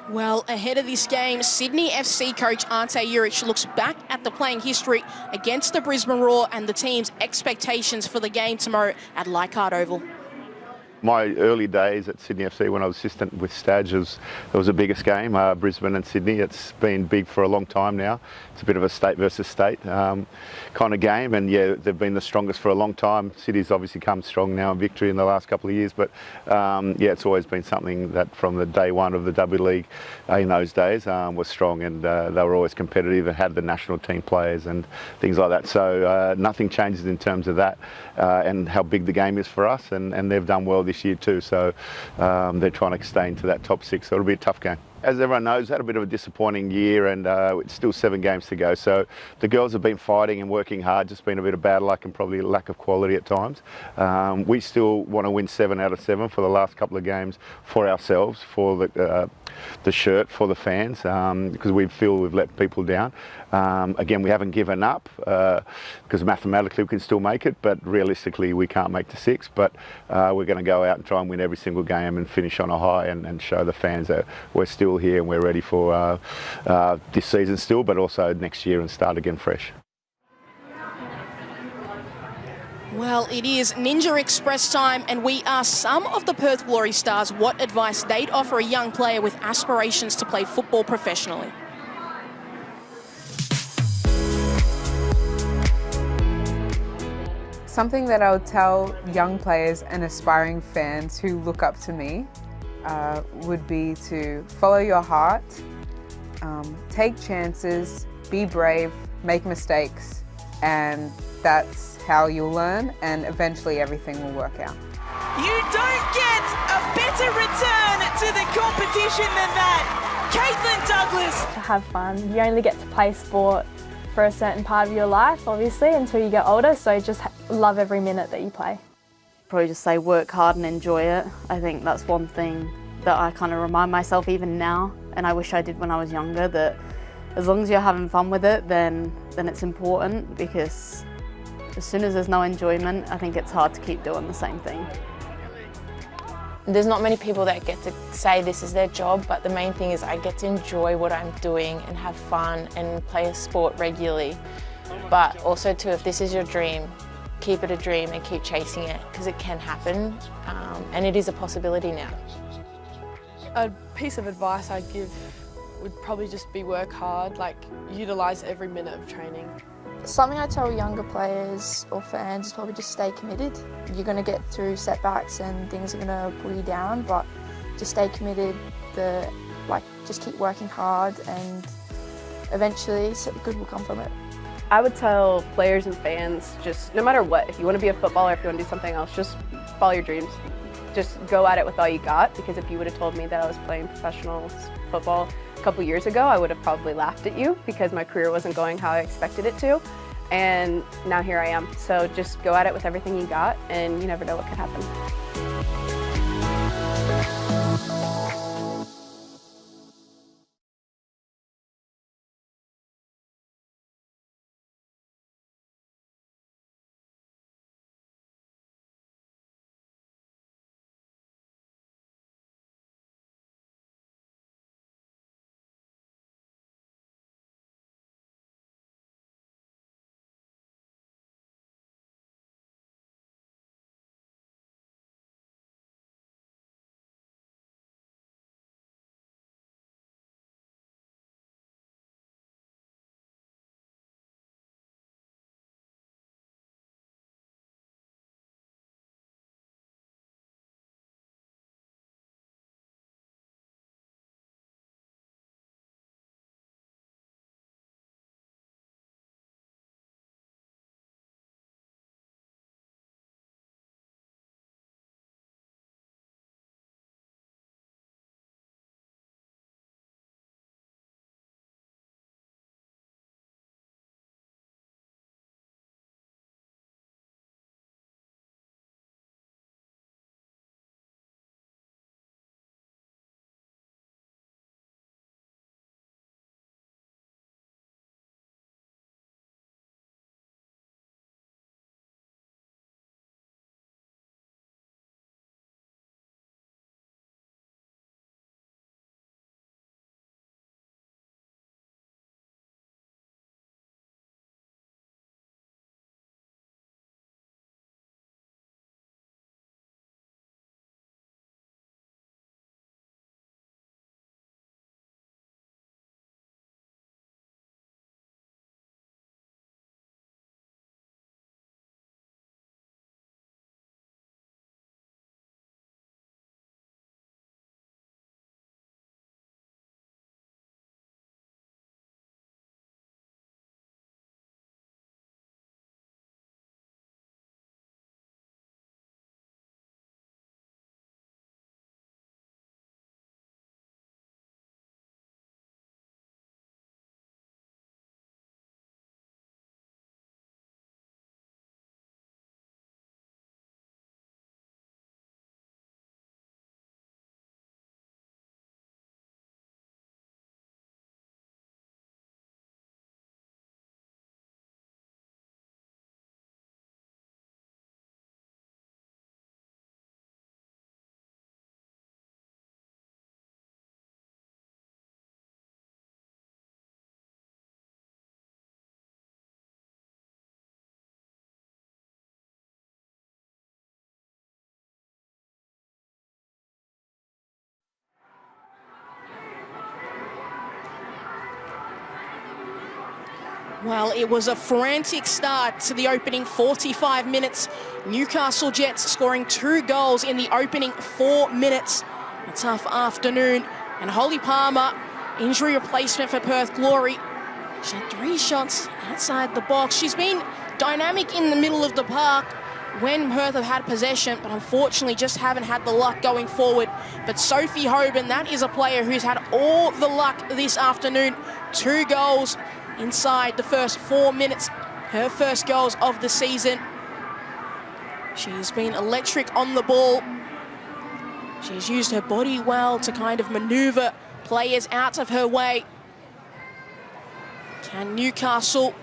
Well, ahead of this game, Sydney FC coach Ante Juric looks back at the playing history against the Brisbane Roar and the team's expectations for the game tomorrow at Leichhardt Oval. My early days at Sydney FC when I was assistant with Stadge, it was the biggest game, Brisbane and Sydney. It's been big for a long time now. It's a bit of a state versus state kind of game, and yeah, they've been the strongest for a long time. City's obviously come strong now in victory in the last couple of years, but yeah, it's always been something that from the day one of the W League in those days was strong, and they were always competitive and had the national team players and things like that. So nothing changes in terms of that and how big the game is for us, and they've done well this year too, so they're trying to stay into that top 6, so it'll be a tough game. as everyone knows, had a bit of a disappointing year, and it's still 7 games to go. So the girls have been fighting and working hard, just been a bit of bad luck and probably a lack of quality at times. We still want to win 7 out of 7 for the last couple of games for ourselves, for the shirt, for the fans, because we feel we've let people down. Again, we haven't given up, because mathematically we can still make it, but realistically we can't make the 6. But we're going to go out and try and win every single game and finish on a high, and show the fans that we're still here and we're ready for this season still, but also next year, and start again fresh. Well, it is Ninja Express time, and we asked some of the Perth Glory stars what advice they'd offer a young player with aspirations to play football professionally. Something that I would tell young players and aspiring fans who look up to me would be to follow your heart, take chances, be brave, make mistakes, and that's how you'll learn, and eventually everything will work out. You don't get a better return to the competition than that. Caitlin Douglas. To have fun. You only get to play sport for a certain part of your life, obviously, until you get older, so just love every minute that you play. Probably just say work hard and enjoy it. I think that's one thing that I kind of remind myself even now, and I wish I did when I was younger, that as long as you're having fun with it, then it's important, because as soon as there's no enjoyment, I think it's hard to keep doing the same thing. There's not many people that get to say this is their job, but the main thing is I get to enjoy what I'm doing and have fun and play a sport regularly. But also too, if this is your dream, keep it a dream and keep chasing it, because it can happen, and it is a possibility now. A piece of advice I'd give would probably just be work hard, like utilise every minute of training. Something I tell younger players or fans is probably just stay committed. You're going to get through setbacks and things are going to pull you down, but just stay committed, just keep working hard, and eventually good will come from it. I would tell players and fans, just no matter what, if you want to be a footballer, if you want to do something else, just follow your dreams. Just go at it with all you got, because if you would have told me that I was playing professional football a couple years ago, I would have probably laughed at you, because my career wasn't going how I expected it to. And now here I am. So just go at it with everything you got, and you never know what could happen. Well, it was a frantic start to the opening 45 minutes. Newcastle Jets scoring 2 goals in the opening 4 minutes. A tough afternoon. And Holly Palmer, injury replacement for Perth Glory. She had 3 shots outside the box. She's been dynamic in the middle of the park when Perth have had possession, but unfortunately just haven't had the luck going forward. But Sophie Hoban, that is a player who's had all the luck this afternoon. 2 goals inside the first 4 minutes. Her first goals of the season. She's been electric on the ball. She's used her body well to kind of maneuver players out of her way. Can Newcastle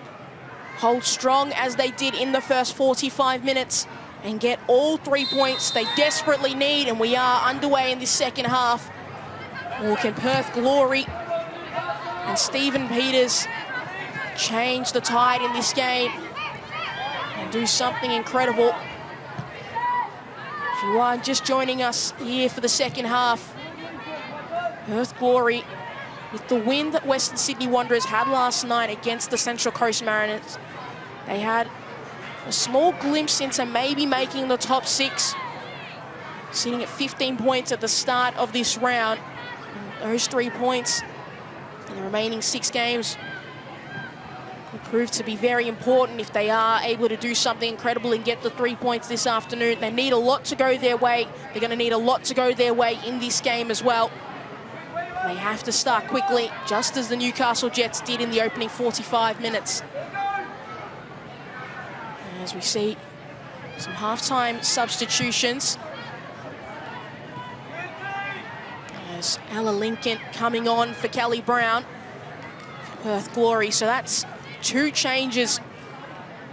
hold strong as they did in the first 45 minutes and get all 3 points they desperately need? And we are underway in this second half. Or can Perth Glory and Stephen Peters change the tide in this game and do something incredible? If you are just joining us here for the second half, Perth Glory, with the win that Western Sydney Wanderers had last night against the Central Coast Mariners, they had a small glimpse into maybe making the top 6, sitting at 15 points at the start of this round. And those 3 points in the remaining 6 games will prove to be very important if they are able to do something incredible and get the 3 points this afternoon. They need a lot to go their way. They're going to need a lot to go their way in this game as well. They have to start quickly, just as the Newcastle Jets did in the opening 45 minutes. As we see some halftime substitutions. As Ella Lincoln coming on for Kelly Brown for Perth Glory. So that's 2 changes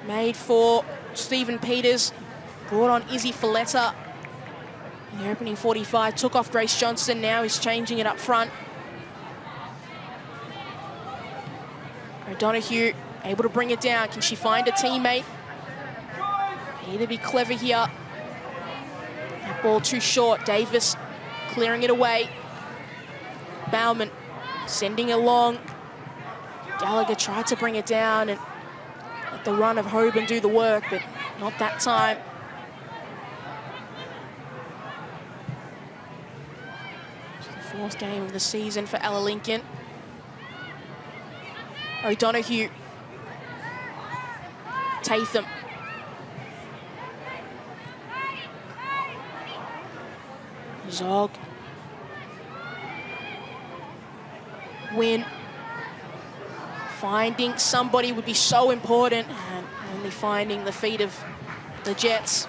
made for Stephen Peters. Brought on Izzy Folletta in the opening 45. Took off Grace Johnson. Now he's changing it up front. O'Donoghue able to bring it down. Can she find a teammate? Need to be clever here. That ball too short. Davis clearing it away. Bauman sending it along. Gallagher tried to bring it down and let the run of Hoban do the work, but not that time. It's the 4th game of the season for Ella Lincoln. O'Donoghue. Tatham. Zog. Win. Finding somebody would be so important, and only finding the feet of the Jets.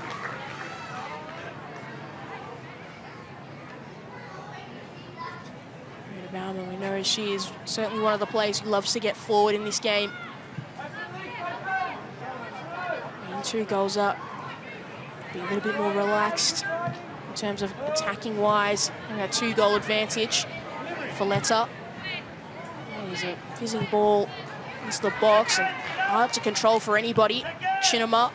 Rita Bauman, we know she is certainly one of the players who loves to get forward in this game. And 2 goals up. Be a little bit more relaxed in terms of attacking wise, and a 2-goal advantage. Folletta. There's a fizzing ball into the box and hard to control for anybody. Chinema.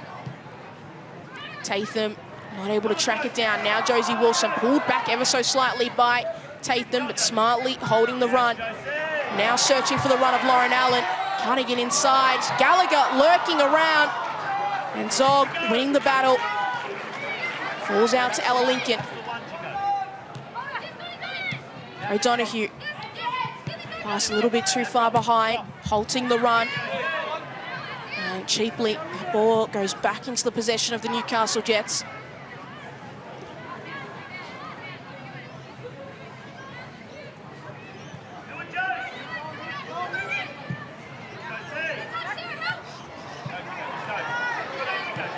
Tatham not able to track it down. Now Josie Wilson pulled back ever so slightly by Tatham, but smartly holding the run. Now searching for the run of Lauren Allen. Can't get inside. Gallagher lurking around. And Zog winning the battle. Falls out to Ella Lincoln. O'Donoghue. Pass a little bit too far behind, halting the run. And cheaply, the ball goes back into the possession of the Newcastle Jets.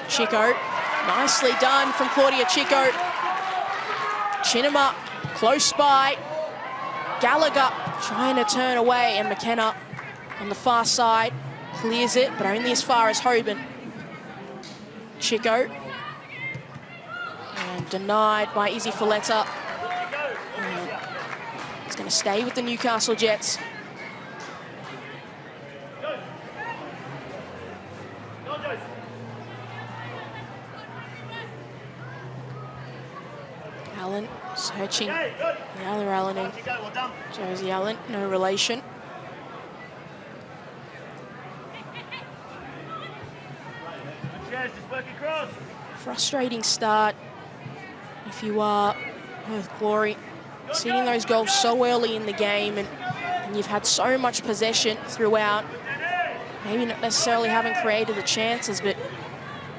Chico, nicely done from Claudia Chico. Chinema, close by. Gallagher trying to turn away, and McKenna on the far side clears it, but only as far as Hoban. Chico. And denied by Izzy Folletta. It's going to stay with the Newcastle Jets. Allen searching the other Allen, Josie Allen, no relation. just work across. Frustrating start if you are Perth Glory, seeing those goals so early in the game and you've had so much possession throughout. Maybe not necessarily haven't created the chances, but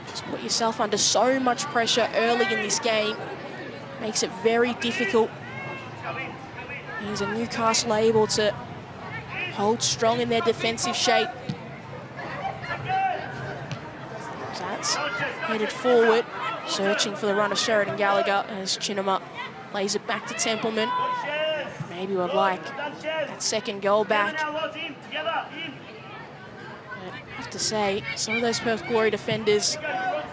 just put yourself under so much pressure early in this game. Makes it very difficult. Is a Newcastle able to hold strong in their defensive shape? That's headed forward, searching for the run of Sheridan Gallagher as Chinema plays it back to Templeman. Maybe we'd like that second goal back. But I have to say, some of those Perth Glory defenders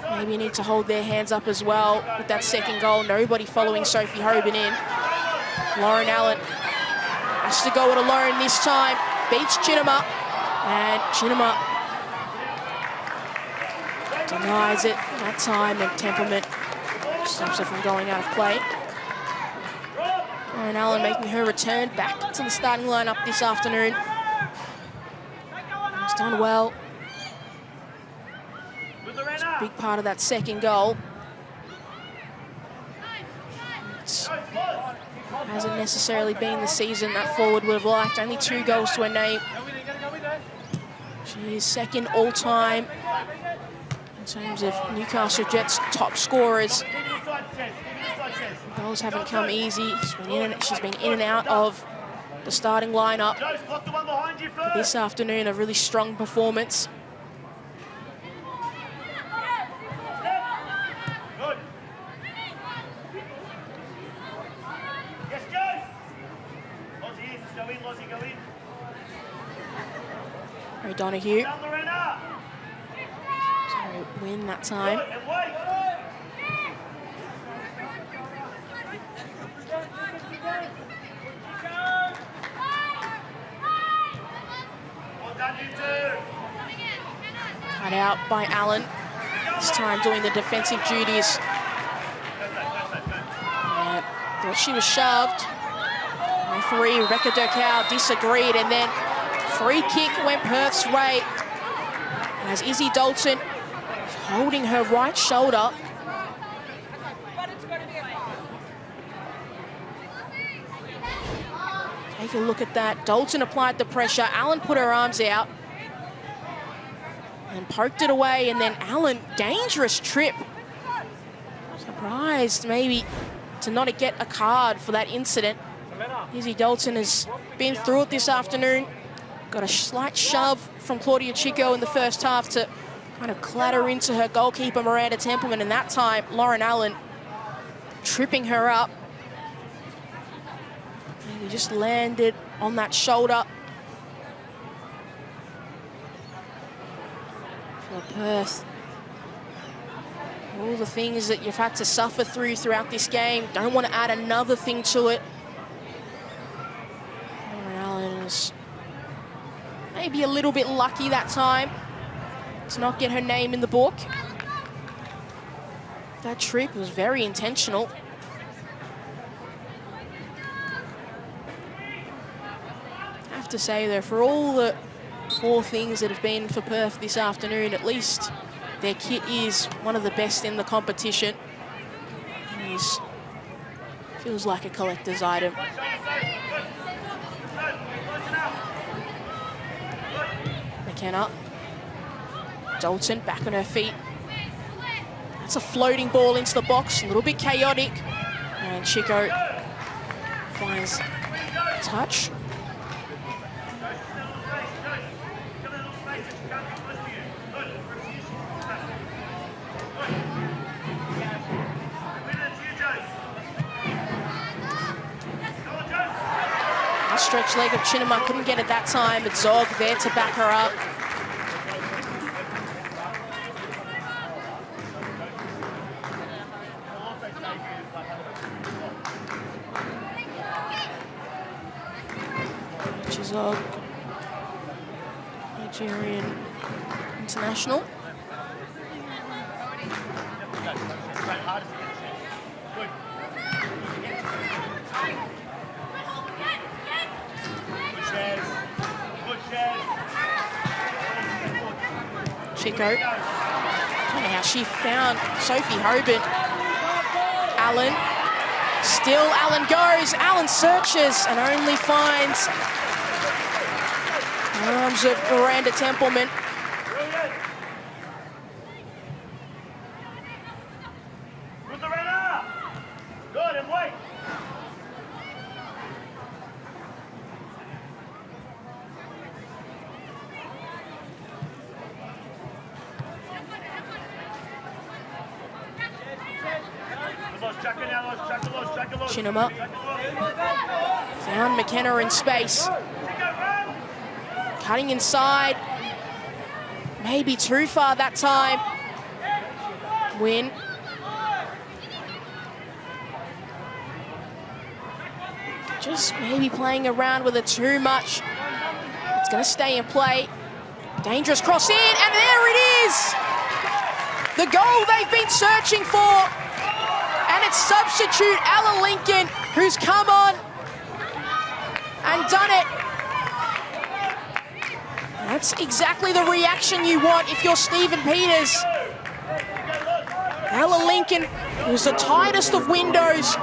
maybe need to hold their hands up as well with that second goal. Nobody following Sophie Hoban in. Lauren Allen has to go it alone this time. Beats Chinema, and Chinema denies it that time, and Templeman stops her from going out of play. Lauren Allen making her return back to the starting lineup this afternoon. She's done well. It's a big part of that second goal. It hasn't necessarily been the season that forward would have liked. Only 2 goals to her name. She is second all-time in terms of Newcastle Jets' top scorers. Goals haven't come easy. She's been in and out of the starting lineup. But this afternoon, a really strong performance. O'Donoghue. So win that time. Cut out by Allen. This time doing the defensive duties. Thought she was shoved. Referee Rebecca Durkow disagreed, and then free kick went Perth's way as Izzy Dalton holding her right shoulder. Take a look at that. Dalton applied the pressure. Allen put her arms out and poked it away, and then Allen, dangerous trip. Surprised maybe to not get a card for that incident. Izzy Dalton has been through it this afternoon. Got a slight shove from Claudia Chico in the first half to kind of clatter into her goalkeeper, Miranda Templeman, and that time, Lauren Allen tripping her up. And he just landed on that shoulder for Perth. All the things that you've had to suffer through throughout this game. Don't want to add another thing to it. Lauren Allen is maybe a little bit lucky that time to not get her name in the book. That trip was very intentional. I have to say though, for all the poor things that have been for Perth this afternoon, at least their kit is one of the best in the competition. It feels like a collector's item. McKenna. Dalton back on her feet. That's a floating ball into the box, a little bit chaotic. And Chico finds touch. Stretch leg of Chinema, couldn't get it that time, but Zog there to back her up. Zog, Nigerian international. Chico And how she found Sophie Hoban. Allen. Still Allen goes. Allen searches and only finds arms of Miranda Templeman. Good, and wait. Chinema found McKenna in space. Cutting inside. Maybe too far that time. Win. Just maybe playing around with it too much. It's going to stay in play. Dangerous cross in, and there it is! The goal they've been searching for. And it's substitute Ella Lincoln who's come on and done it. That's exactly the reaction you want if you're Stephen Peters. Ella Lincoln was the tightest of windows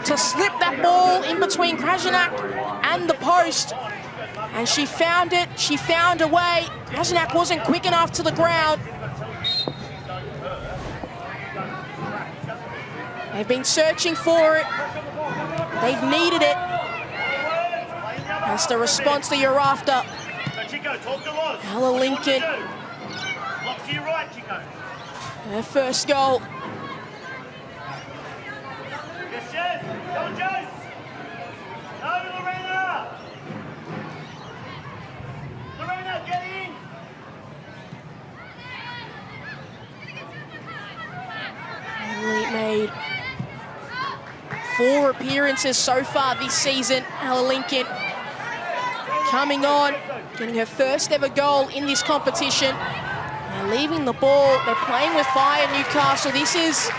to slip that ball in between Krajnak and the post. And she found it, she found a way. Krajnak wasn't quick enough to the ground. They've been searching for it. They've needed it. That's the response that you're after. Ella Lincoln. Her first goal. Made 4 appearances so far this season. Ella Lincoln coming on, getting her first ever goal in this competition. They're leaving the ball. They're playing with fire, Newcastle. This is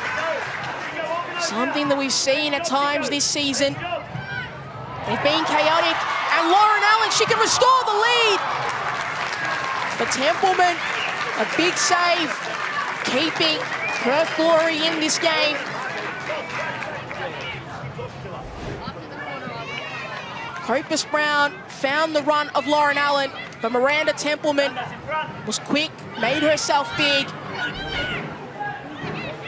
something that we've seen at times this season. They've been chaotic. And Lauren Allen, she can restore the lead. But Templeman, a big save, keeping Perth Glory in this game. Copus Brown found the run of Lauren Allen, but Miranda Templeman was quick, made herself big.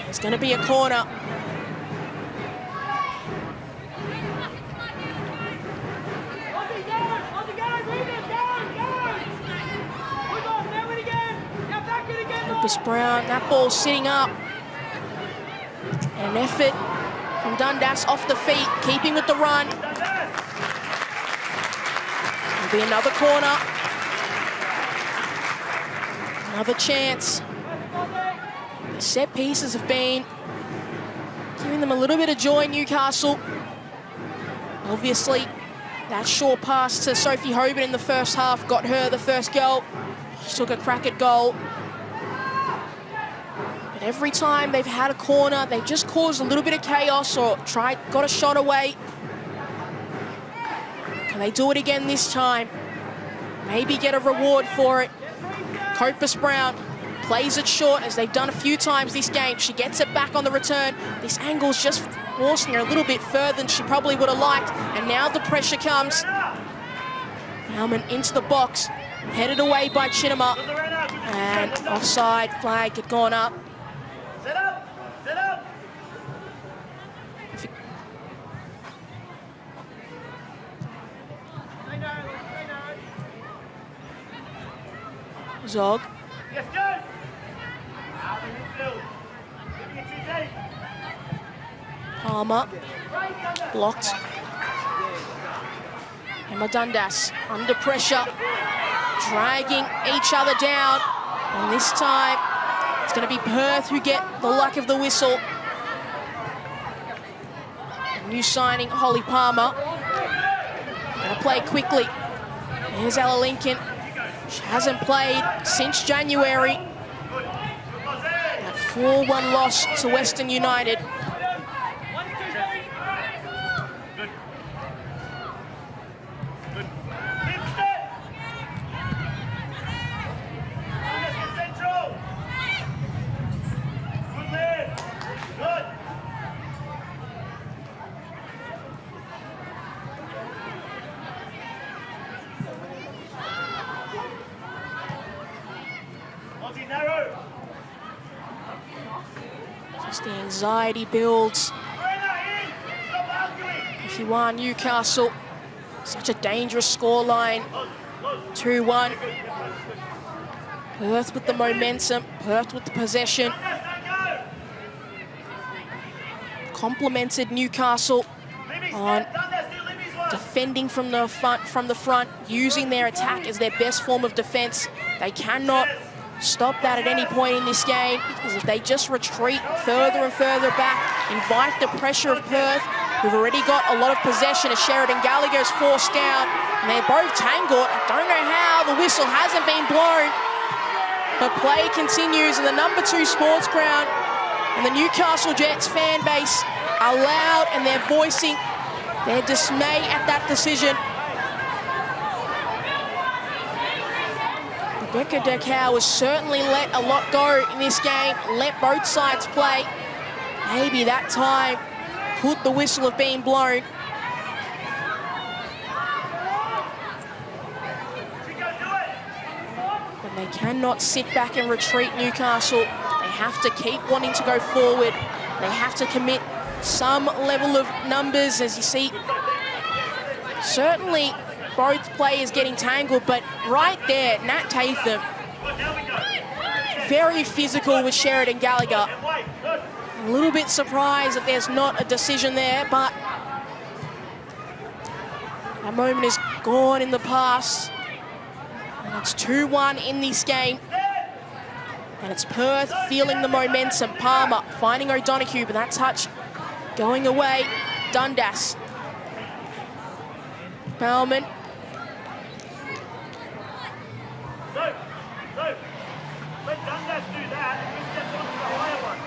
It's going to be a corner. Copus Brown, that ball sitting up. And an effort from Dundas off the feet, keeping with the run. There'll be another corner. Another chance. The set pieces have been giving them a little bit of joy, Newcastle. Obviously, that short pass to Sophie Hoban in the first half got her the first goal. She took a crack at goal. But every time they've had a corner, they've just caused a little bit of chaos or got a shot away. Can they do it again this time? Maybe get a reward for it. Copus Brown plays it short, as they've done a few times this game. She gets it back on the return. This angle's just forcing her a little bit further than she probably would have liked. And now the pressure comes. Bauman into the box, headed away by Chinema. And offside flag had gone up. Set up! Set up! Zog. Yes, go! Palmer. Blocked. Emma Dundas under pressure. Dragging each other down. And this time, it's going to be Perth who get the luck of the whistle. A new signing, Holly Palmer. Going to play quickly. Here's Ella Lincoln. She hasn't played since January. That 4-1 loss to Western United. As the anxiety builds. If you are Newcastle, such a dangerous scoreline. 2-1. Perth with the momentum, Perth with the possession. Complimented Newcastle on defending from the front, using their attack as their best form of defence. They cannot stop that at any point in this game, because if they just retreat further and further back, invite the pressure of Perth, who've already got a lot of possession as Sheridan Gallagher's forced down, and they're both tangled. I don't know how the whistle hasn't been blown. But play continues in the number 2 sports ground, and the Newcastle Jets fan base are loud and they're voicing their dismay at that decision. Rebecca Decow has certainly let a lot go in this game, let both sides play. Maybe that time could the whistle have been blown. They cannot sit back and retreat, Newcastle. They have to keep wanting to go forward. They have to commit some level of numbers, as you see. Certainly both players getting tangled, but right there, Nat Tatham, very physical with Sheridan Gallagher. A little bit surprised that there's not a decision there, but that moment is gone in the past. And it's 2-1 in this game. And it's Perth feeling the momentum. Palmer finding O'Donoghue, but that touch going away. Dundas. Bellman. Let Dundas do that, and we step on to the higher one.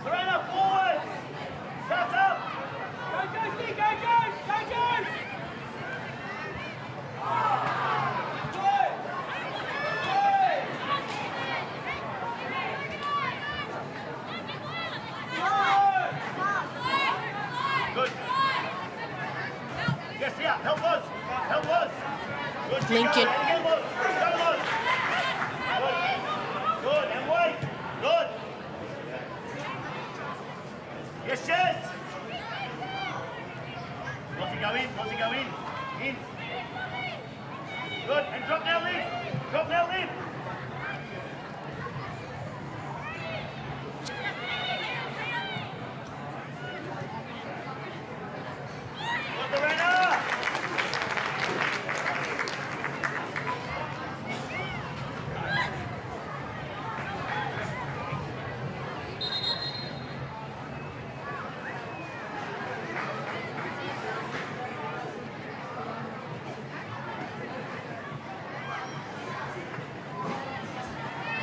Serena, forward! Shots up! Go, go, see, go, go! Go, go! Good. Yes, yeah, help us. Help us. Good, Lincoln. Good, and wait. Good. Yes, yes. Lottie, go in. Lottie, go in. In. Good, and drop now, Liv. Drop now, Liv.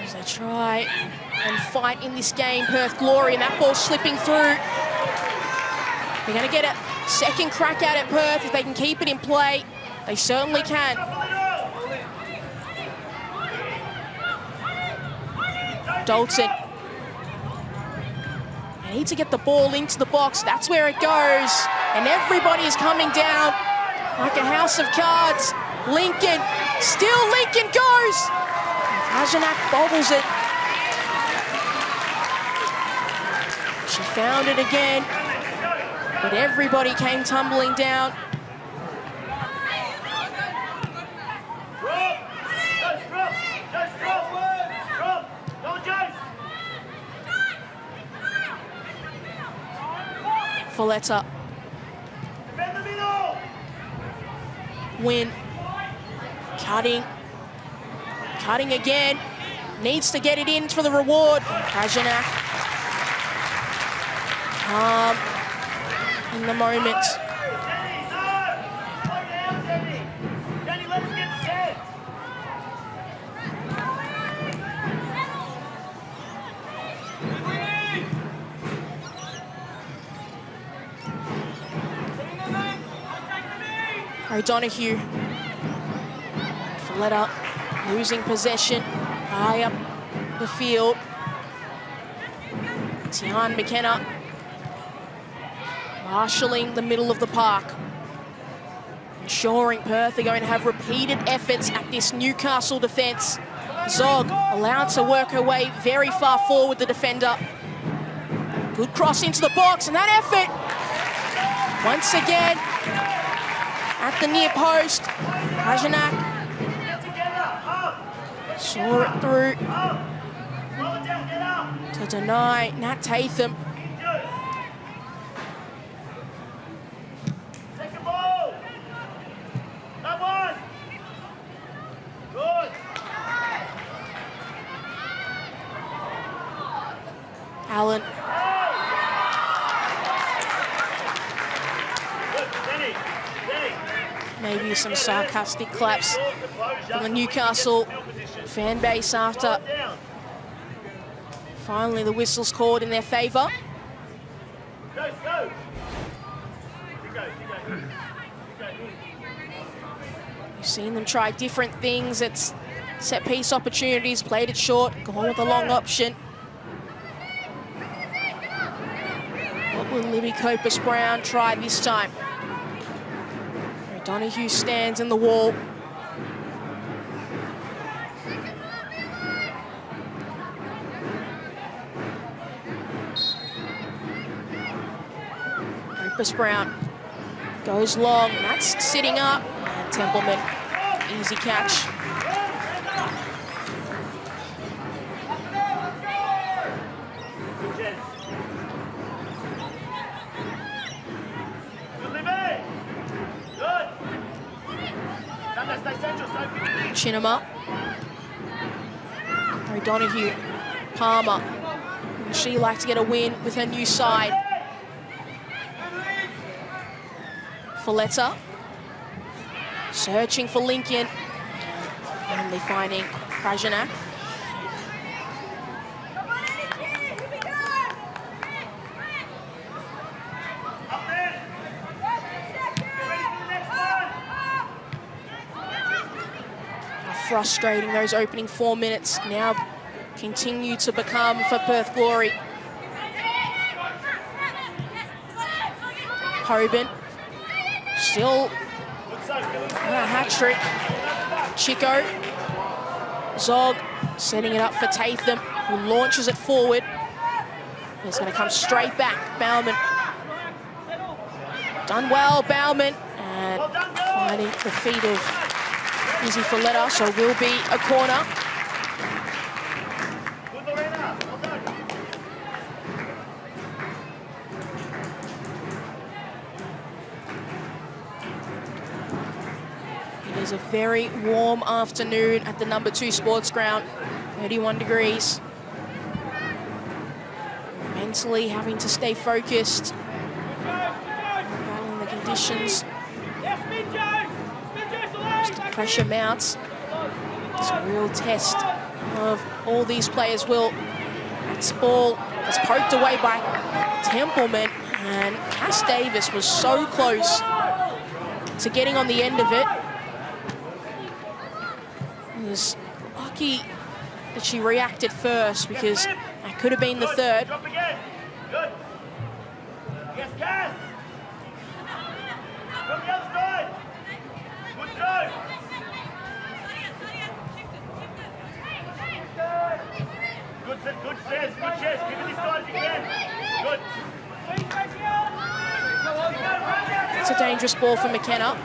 As they try and fight in this game, Perth Glory, and that ball slipping through. They're going to get a second crack at it, Perth, if they can keep it in play. They certainly can. Dalton. They need to get the ball into the box. That's where it goes. And everybody is coming down like a house of cards. Lincoln. Still Lincoln goes. Kajanak bobbles it. She found it again. But everybody came tumbling down. Folletta. Win. Cutting. Cutting again. Needs to get it in for the reward. Kajanak. Calm in the moment. O'Donoghue. Folletta losing possession high up the field. Tian McKenna marshalling the middle of the park. ensuring Perth are going to have repeated efforts at this Newcastle defence. Zog allowed to work her way very far forward, the defender. Good cross into the box, and that effort, once again, at the near post. Kajanak saw it through to deny Nat Tatham. Second ball. That one. Good. Allen. Maybe some sarcastic claps from the Newcastle fan base after finally the whistle's called in their favour. We've seen them try different things. It's set piece opportunities, played it short, gone with a long option. What will Libby Copus-Brown try this time? Donahue stands in the wall. Copus-Brown goes long, that's sitting up, and Templeman, easy catch. Chinema, O'Donoghue, Palmer. And she likes to get a win with her new side. Folletta, searching for Lincoln, only finding Kajanak. Frustrating those opening 4 minutes now continue to become for Perth Glory. Hoban still a hat-trick. Chico, Zog setting it up for Tatham, who launches it forward. It's going to come straight back. Bauman done well, Bauman, and finding the feet of Izzy Folletta, so will be a corner. It is a very warm afternoon at the number 2 sports ground, 31 degrees. Mentally having to stay focused, battling the conditions. The pressure mounts. It's a real test of all these players. Will, that's ball is poked away by Templeman, and Cass Davis was so close to getting on the end of it. He was lucky that she reacted first, because that could have been the third. Good. Yes, Cass. From the other side. Good throw. Good chest, good chest. Give it this side if you can. Good. It's a dangerous ball for McKenna.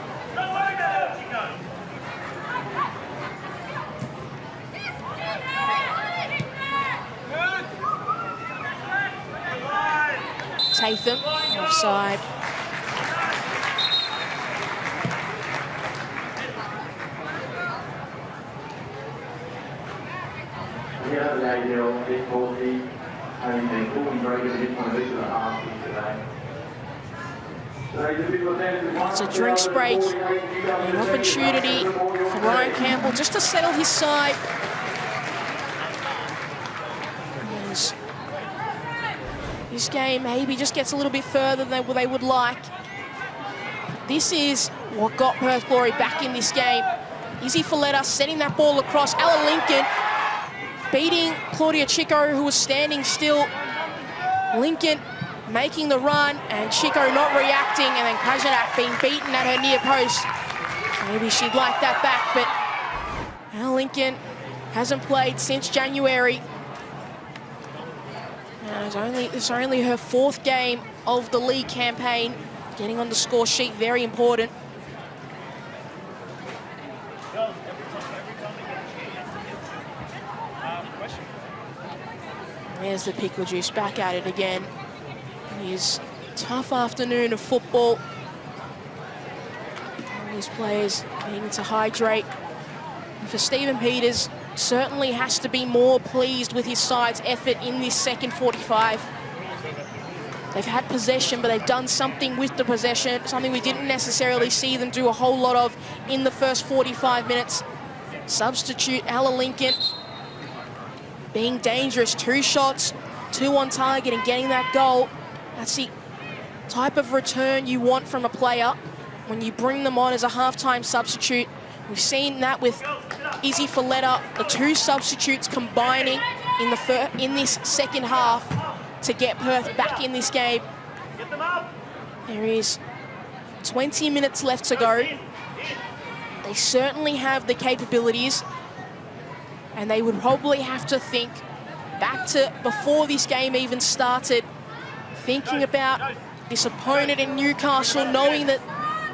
Tatham, offside. The other day, Bill, Dick Horsey, having been pulling very good hits on each of the halves today. It's a drinks break, an opportunity for Ryan Campbell just to settle his side. This game maybe just gets a little bit further than they would like. This is what got Perth Glory back in this game. Izzy Folletta setting that ball across. Ella Lincoln beating Claudia Chico, who was standing still. Lincoln making the run, and Chico not reacting, and then Kajanak being beaten at her near post. Maybe she'd like that back, but Al Lincoln hasn't played since January. And it's only her 4th game of the league campaign. Getting on the score sheet, very important. There's the pickle juice back at it again. His tough afternoon of football. All these players needing to hydrate. And for Stephen Peters, certainly has to be more pleased with his side's effort in this second 45. They've had possession, but they've done something with the possession, something we didn't necessarily see them do a whole lot of in the first 45 minutes. Substitute Ella Lincoln being dangerous. 2 shots, 2 on target, and getting that goal. That's the type of return you want from a player when you bring them on as a halftime substitute. We've seen that with Izzy Folletta, the 2 substitutes combining in this second half to get Perth back in this game. There is 20 minutes left to go. They certainly have the capabilities, and they would probably have to think back to before this game even started, thinking about this opponent in Newcastle, knowing that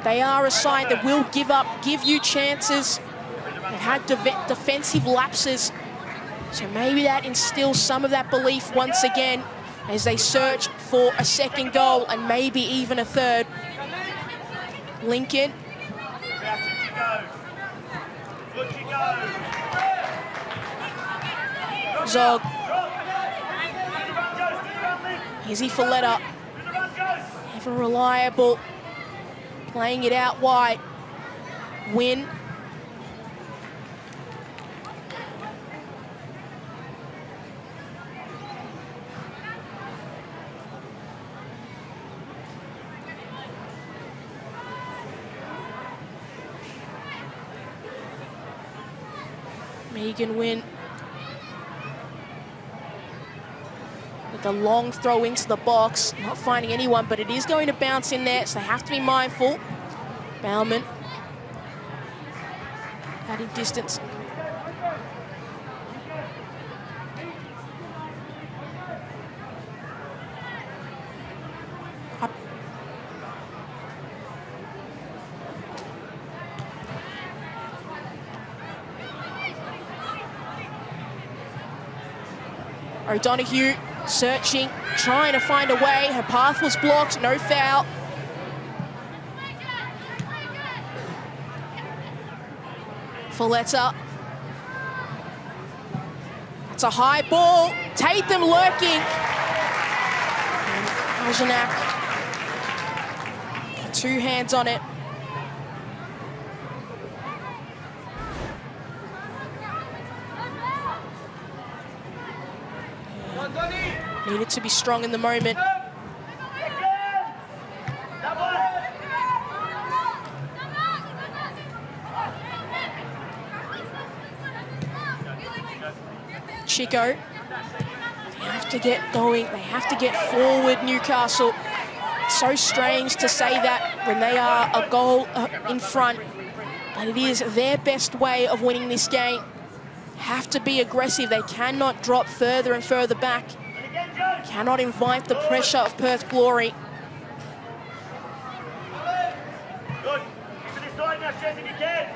they are a side that will give you chances. They've had defensive lapses, so maybe that instills some of that belief once again as they search for a second goal and maybe even a third. Lincoln. Zog. Izzy Folletta. Ever reliable. Playing it out wide. Win. Megan Wynn with the long throw into the box, not finding anyone, but it is going to bounce in there, so they have to be mindful. Bauman adding distance. O'Donoghue searching, trying to find a way. Her path was blocked, no foul. Folletta. It's a high ball. Tatham lurking. And Algenak, 2 hands on it. Needed to be strong in the moment. Chico. They have to get going. They have to get forward, Newcastle. It's so strange to say that when they are a goal in front, but it is their best way of winning this game. Have to be aggressive. They cannot drop further and further back. Cannot invite the pressure of Perth Glory. Good. Keep it this side now, Jess, if you can.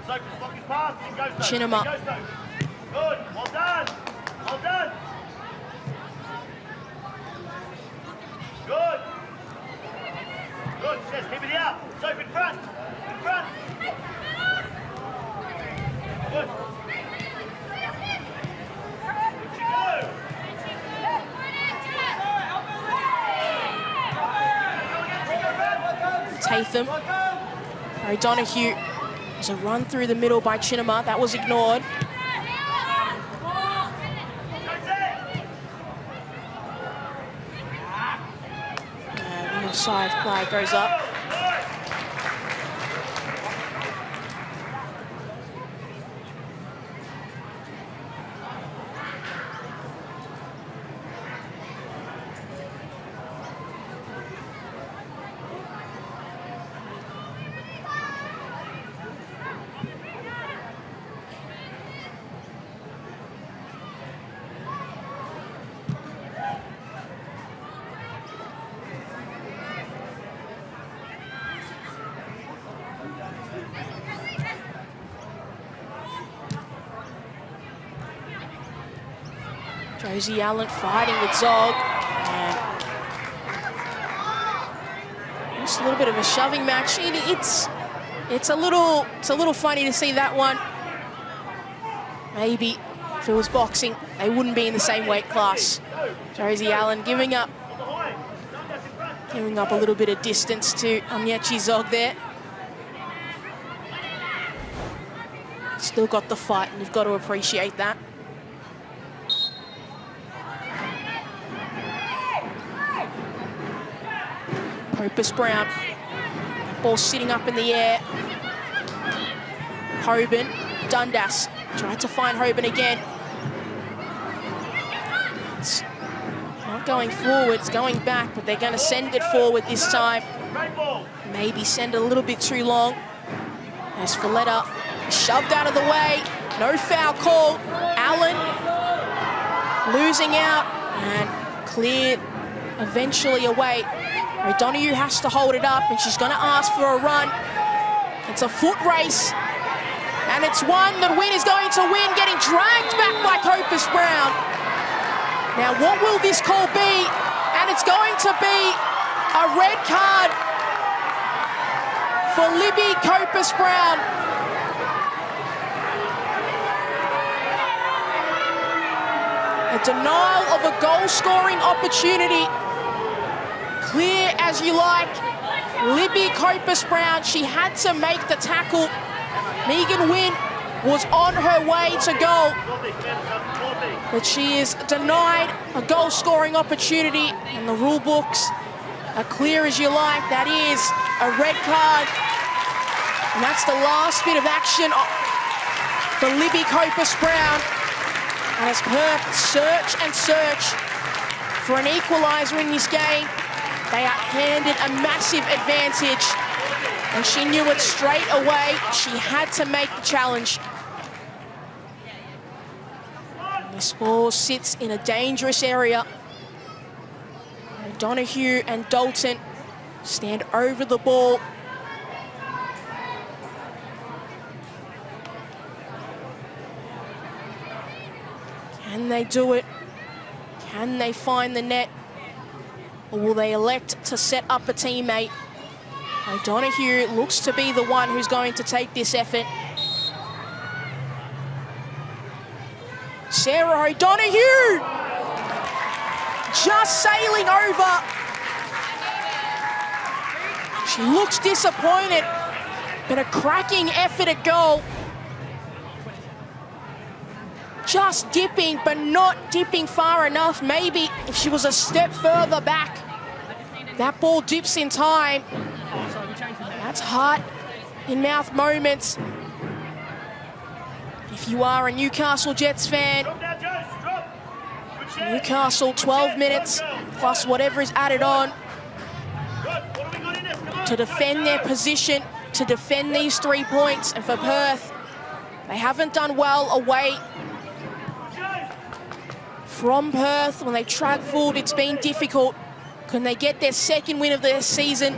So just block his pass and go so. Chinema. Go so. Good. Well done. Well done. Good. Good, Jess, keep it out. So in front. In front. Good. Tatham. O'Donoghue. There's a run through the middle by Chinema. That was ignored. And the offside flag goes up. Josie Allen fighting with Zog. And just a little bit of a shoving match. It's a little funny to see that one. Maybe if it was boxing, they wouldn't be in the same weight class. Josie Allen giving up a little bit of distance to Onyechi Zog there. Still got the fight, and you've got to appreciate that. Opus Brown, ball sitting up in the air. Hoban, Dundas, tried to find Hoban again. It's not going forward, it's going back, but they're going to send it forward this time. Maybe send it a little bit too long. As Folletta shoved out of the way, no foul call. Allen losing out and cleared eventually away. O'Donoghue has to hold it up, and she's going to ask for a run. It's a foot race, and it's one that Wynn is going to win, getting dragged back by Opus Brown. Now, what will this call be? And it's going to be a red card for Libby Opus Brown. A denial of a goal-scoring opportunity. Clear as you like. Libby Opus Brown, she had to make the tackle. Megan Wynn was on her way to goal, but she is denied a goal-scoring opportunity, and the rule books are clear as you like. That is a red card, and that's the last bit of action for Libby Opus Brown. And as Perth search and search for an equaliser in this game, they are handed a massive advantage, and she knew it straight away. She had to make the challenge. And this ball sits in a dangerous area. O'Donoghue and Dalton stand over the ball. Can they do it? Can they find the net? Or will they elect to set up a teammate? O'Donoghue looks to be the one who's going to take this effort. Sarah O'Donoghue just sailing over. She looks disappointed, but a cracking effort at goal. Just dipping, but not dipping far enough. Maybe if she was a step further back. That ball dips in time. That's heart in mouth moments. If you are a Newcastle Jets fan, Newcastle 12 minutes plus whatever is added on to defend their position, to defend these 3 points. And for Perth, they haven't done well away from Perth. When they travelled, it's been difficult. Can they get their second win of their season?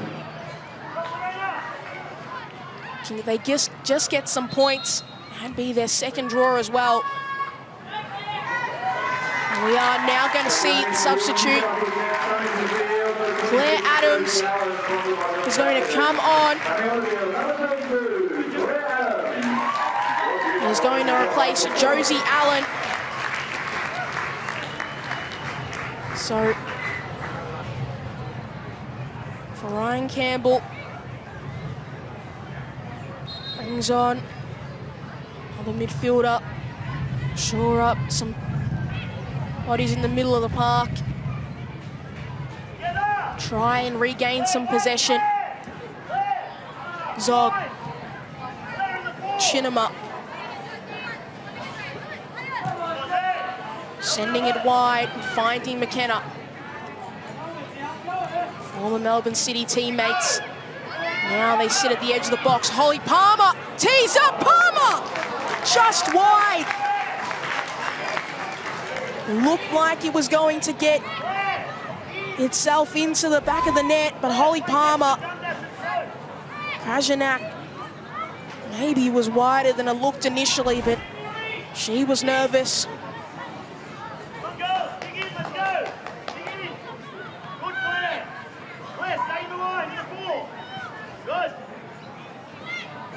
Can they just get some points and be their second draw as well? And we are now going to see the substitute. Claire Adams is going to come on. He's going to replace Josie Allen. So, for Ryan Campbell, brings on the midfielder, shore up some bodies in the middle of the park, try and regain some possession. Zog, Chinema, sending it wide, finding McKenna. Former Melbourne City teammates. Now they sit at the edge of the box. Holly Palmer, tees up, Palmer! Just wide. Looked like it was going to get itself into the back of the net, but Holly Palmer, Krajanak, maybe was wider than it looked initially, but she was nervous.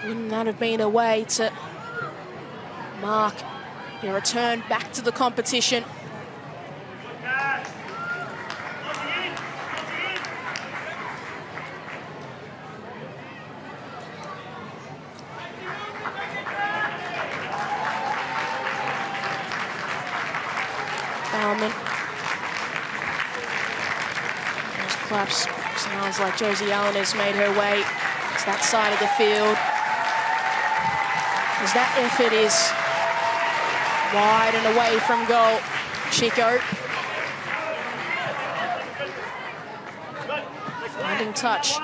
Wouldn't that have been a way to mark your return back to the competition? Bauman. Those claps. Sounds like Josie Allen has made her way to that side of the field. As that effort is wide and away from goal. Chico. Finding touch.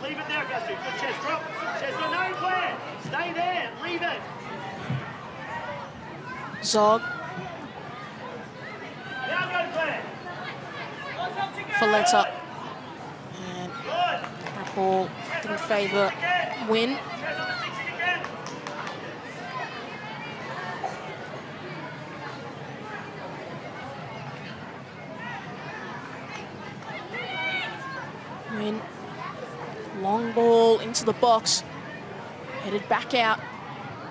Leave it there, Gusty. Good chest drop. Chest got no plan. Stay there. Leave it. Zog. Folletta. And that ball didn't favour Wynn. Wynn. Long ball into the box. Headed back out.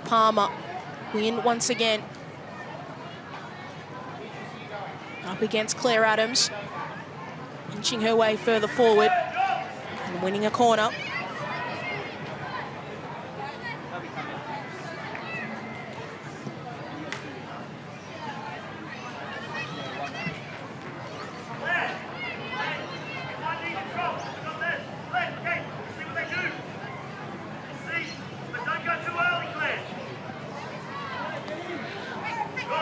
Palmer. Wynn once again. Up against Claire Adams. Inching her way further forward. And winning a corner.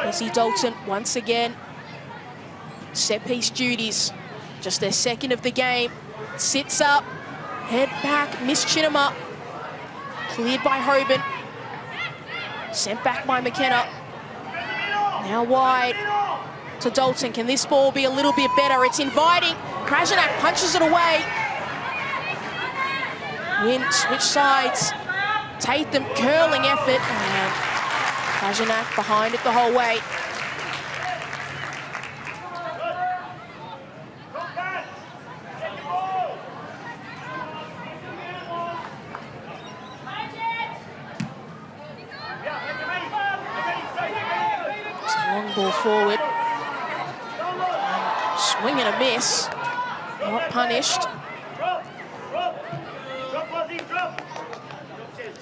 Izzy Dalton once again. Set piece duties. Just their second of the game. Sits up. Head back. Miss Chinema. Cleared by Hoban. Sent back by McKenna. Now wide to Dalton. Can this ball be a little bit better? It's inviting. Krajnak punches it away. Wynn switch sides. Tatham curling effort. And Krajnak behind it the whole way. Ball forward. And swing and a miss. Not punished.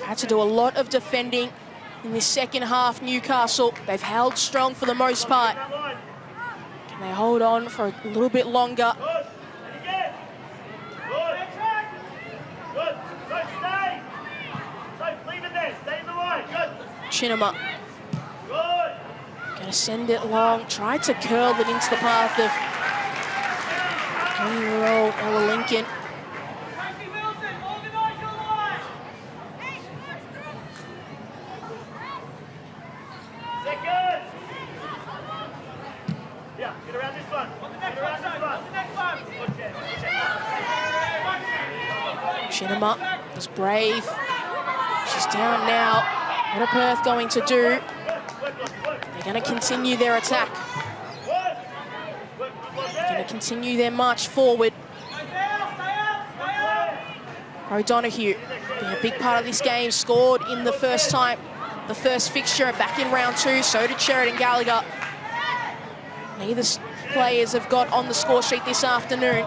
Had to do a lot of defending in this second half, Newcastle. They've held strong for the most part. Can they hold on for a little bit longer? Chinema. Gonna send it long, tried to curl it into the path of 20-year-old Ella Lincoln. Yeah, get around this one. Get around this one. Chinema is brave. She's down now. What are Perth going to do? They're going to continue their attack. They're going to continue their march forward. O'Donoghue, being a big part of this game, scored in the first time, the first fixture, back in round 2. So did Sheridan Gallagher. Neither players have got on the score sheet this afternoon.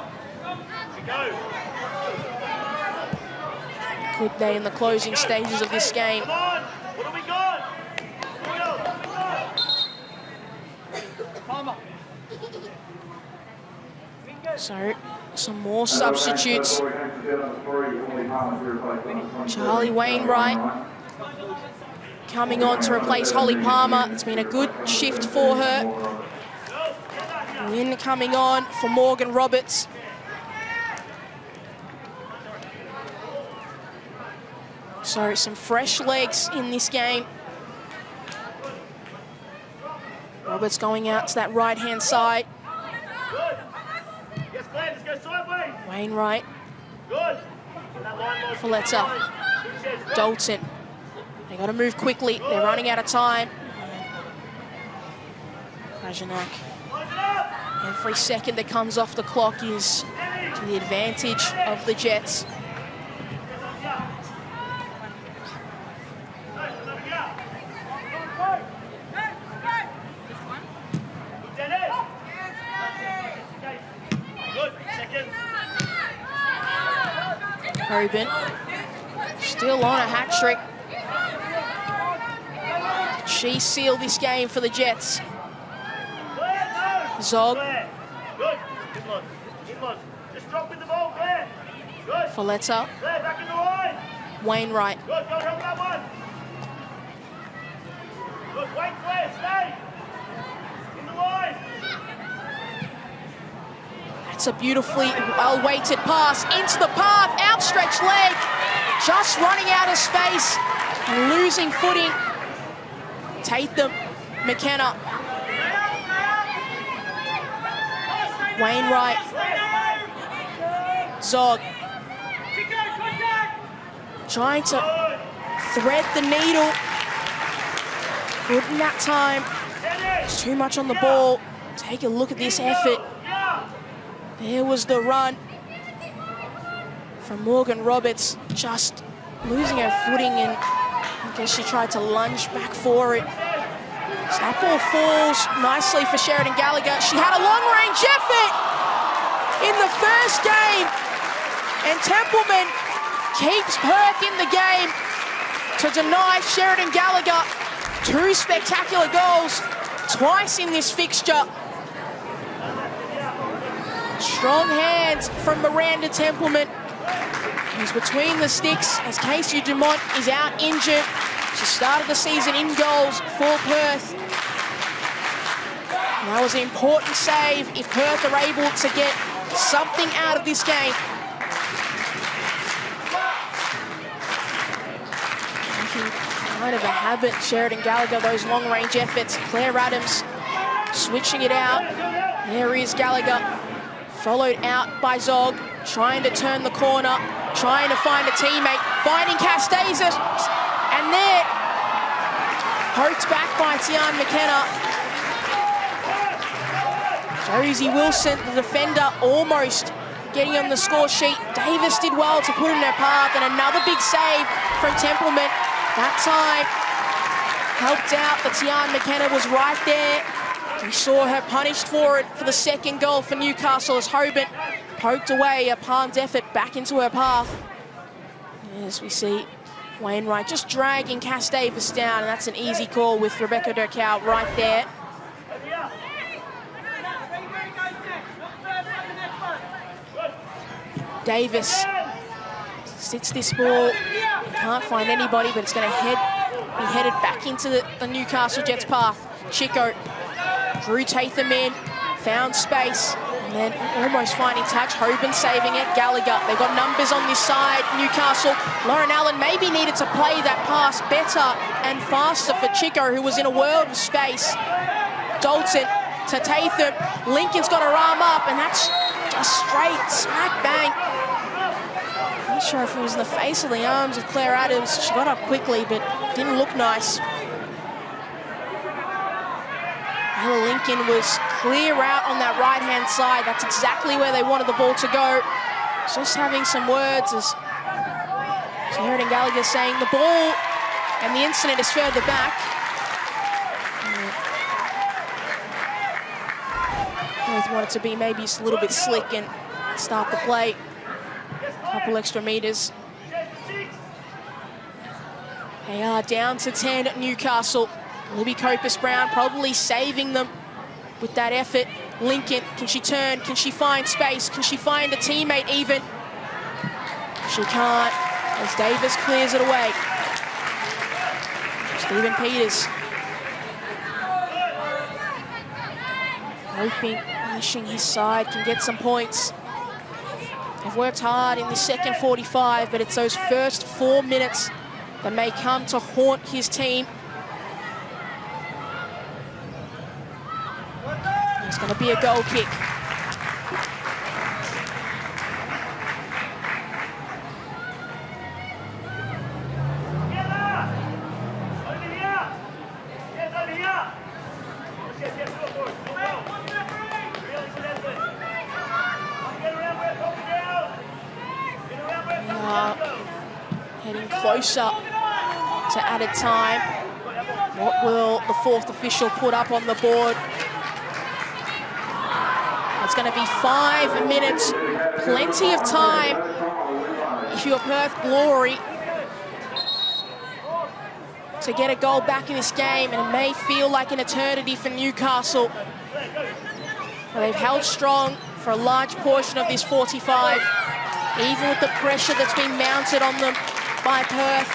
Could they in the closing stages of this game? So, some more substitutes. Charlie Wainwright coming on to replace Holly Palmer. It's been a good shift for her. Wynn coming on for Morgan Roberts. So, some fresh legs in this game. Roberts going out to that right-hand side. Wainwright. Folletta. Dalton. They got to move quickly. They're running out of time. Krajnak. Every second that comes off the clock is to the advantage of the Jets. Hoban still on a hat trick. She sealed this game for the Jets. Zog. Good. Good one. Just drop with the ball, Claire. Good. Folletta. Claire, back in the line. Wainwright. Good. Go help that one. Good. Wait, Claire. Stay. In the line. That's a beautifully well-weighted pass into the path. Outstretched leg. Just running out of space and losing footing. Tatham, McKenna. Wainwright. Zog. Trying to thread the needle. Couldn't that time. It's too much on the ball. Take a look at this effort. There was the run from Morgan Roberts, just losing her footing, and I guess she tried to lunge back for it. So that ball falls nicely for Sheridan Gallagher. She had a long-range effort in the first game, and Templeman keeps Perth in the game to deny Sheridan Gallagher 2 spectacular goals, twice in this fixture. Strong hands from Miranda Templeman, who's between the sticks as Casey Dumont is out injured. She started the season in goals for Perth. And that was an important save if Perth are able to get something out of this game. Making kind of a habit, Sheridan Gallagher, those long-range efforts. Claire Adams switching it out. There is Gallagher, followed out by Zog, trying to turn the corner, trying to find a teammate, finding Castazis, and there, poked back by Tian McKenna. Josie Wilson, the defender, almost getting on the score sheet. Davis did well to put in her path, and another big save from Templeman. That time, helped out, but Tian McKenna was right there. We saw her punished for it for the second goal for Newcastle as Hoban poked away a palmed effort back into her path. As we see Wainwright just dragging Cass Davis down, and that's an easy call with Rebecca Durkow right there. Davis sits this ball, can't find anybody, but it's going to be headed back into the Newcastle Jets path. Chico drew Tatham in, found space, and then almost finding touch. Hoban saving it. Gallagher, they've got numbers on this side. Newcastle, Lauren Allen maybe needed to play that pass better and faster for Chico, who was in a world of space. Dalton to Tatham. Lincoln's got her arm up, and that's just straight smack bang. Not sure if it was in the face or the arms of Claire Adams. She got up quickly, but didn't look nice. Lincoln was clear out on that right-hand side. That's exactly where they wanted the ball to go. Just having some words as Sheridan Gallagher saying the ball and the incident is further back. Both wanted to be maybe just a little bit slick and start the play. A couple extra meters. They are down to 10 at Newcastle. Libby Copus-Brown probably saving them with that effort. Lincoln, can she turn? Can she find space? Can she find a teammate even? She can't, as Davis clears it away. Stephen Peters. Hoping, wishing his side can get some points. They've worked hard in the second 45, but it's those first 4 minutes that may come to haunt his team. It's going to be a goal kick. Heading closer to added time. What will the fourth official put up on the board? It's going to be 5 minutes, plenty of time if you're Perth Glory, to get a goal back in this game, and it may feel like an eternity for Newcastle. But they've held strong for a large portion of this 45, even with the pressure that's been mounted on them by Perth.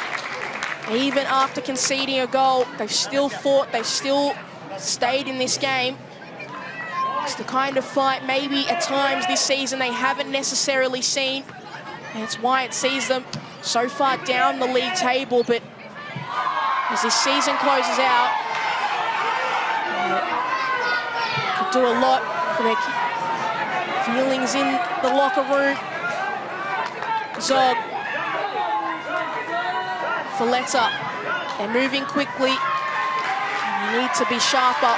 Even after conceding a goal, they've still fought, they've still stayed in this game. It's the kind of fight maybe at times this season they haven't necessarily seen. And it's why it sees them so far down the league table. But as this season closes out, could do a lot for their feelings in the locker room. Zog, Folletta, they're moving quickly, and they need to be sharper.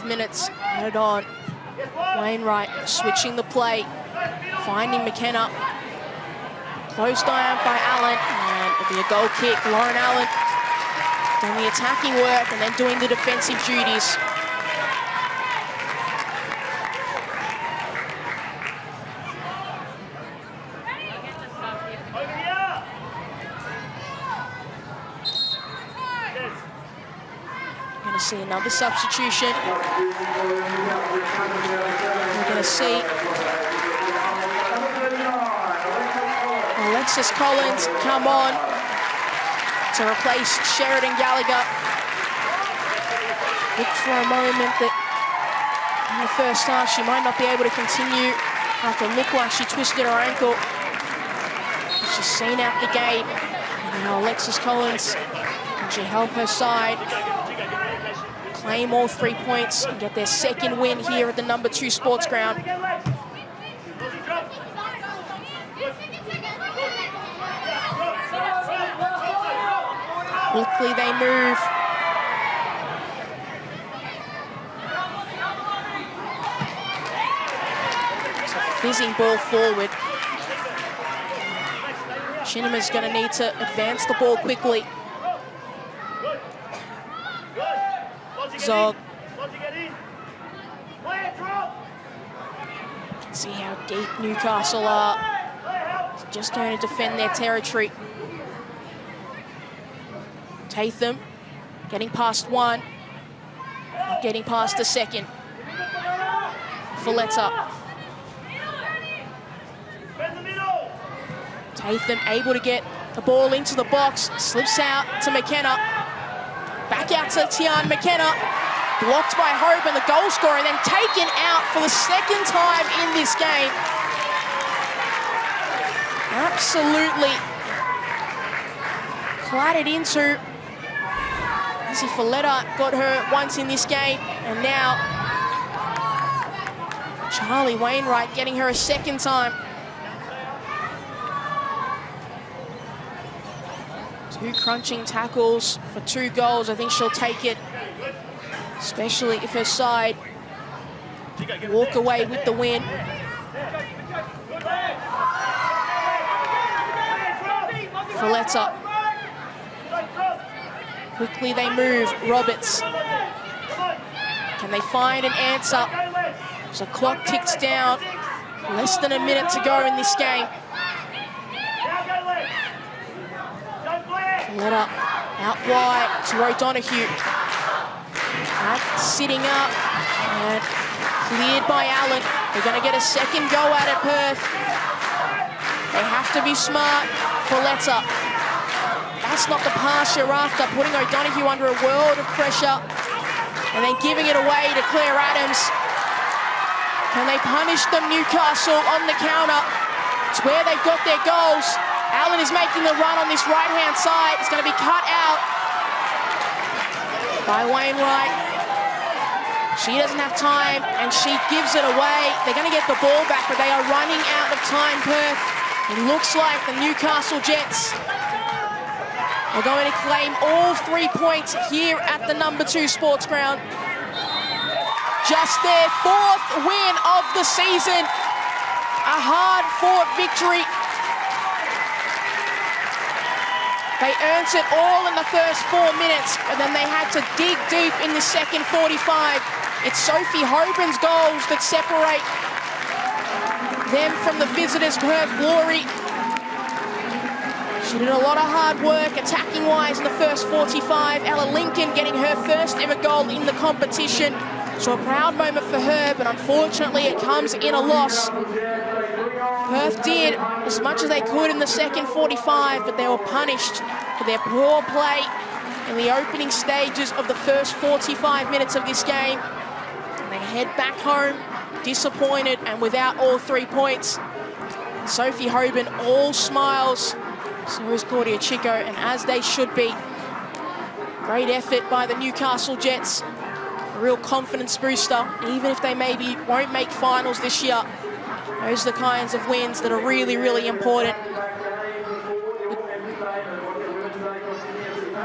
Minutes added on. Wainwright switching the play, finding McKenna. Close down by Allen, and it'll be a goal kick. Lauren Allen doing the attacking work and then doing the defensive duties. See another substitution. We're going to see Alexis Collins come on to replace Sheridan Gallagher. Looked for a moment that in the first half she might not be able to continue after it looked like she twisted her ankle. She's seen out the gate. And now Alexis Collins, can she help her side claim all 3 points and get their second win here at the number 2 sports ground? Quickly they move. It's a fizzing ball forward. Chinema's going to need to advance the ball quickly. Zog. See how deep Newcastle are. Just going to defend their territory. Tatham getting past one, getting past the second. Folletta. Tatham able to get the ball into the box, slips out to McKenna. Back out to Tian McKenna. Blocked by Hope and the goal scorer, and then taken out for the second time in this game. Absolutely clattered into. Izzy Folletta got her once in this game, and now Charlie Wainwright getting her a second time. 2 crunching tackles for 2 goals. I think she'll take it, especially if her side walk away with the win. Folletta. Quickly they move. Roberts. Can they find an answer? As the clock ticks down. Less than a minute to go in this game. Folletta out wide to O'Donoghue. Sitting up and cleared by Allen. They're going to get a second go at it, Perth. They have to be smart. Folletta. That's not the pass you're after, putting O'Donoghue under a world of pressure and then giving it away to Claire Adams. Can they punish them, Newcastle, on the counter? It's where they've got their goals. Allen is making the run on this right-hand side. It's going to be cut out by Wainwright. She doesn't have time, and she gives it away. They're going to get the ball back, but they are running out of time, Perth. It looks like the Newcastle Jets are going to claim all 3 points here at the number 2 sports ground. Just their 4th win of the season. a hard-fought victory. They earned it all in the first 4 minutes, but then they had to dig deep in the second 45. It's Sophie Hoban's goals that separate them from the visitors' Perth Glory. She did a lot of hard work attacking-wise in the first 45. Ella Lincoln getting her first ever goal in the competition. So a proud moment for her, but unfortunately it comes in a loss. Perth did as much as they could in the second 45, but they were punished for their poor play in the opening stages of the first 45 minutes of this game. And they head back home disappointed and without all 3 points. Sophie Hoban all smiles. So is Claudia Chico, and as they should be. Great effort by the Newcastle Jets. A real confidence booster, even if they maybe won't make finals this year. Those are the kinds of wins that are really, really important.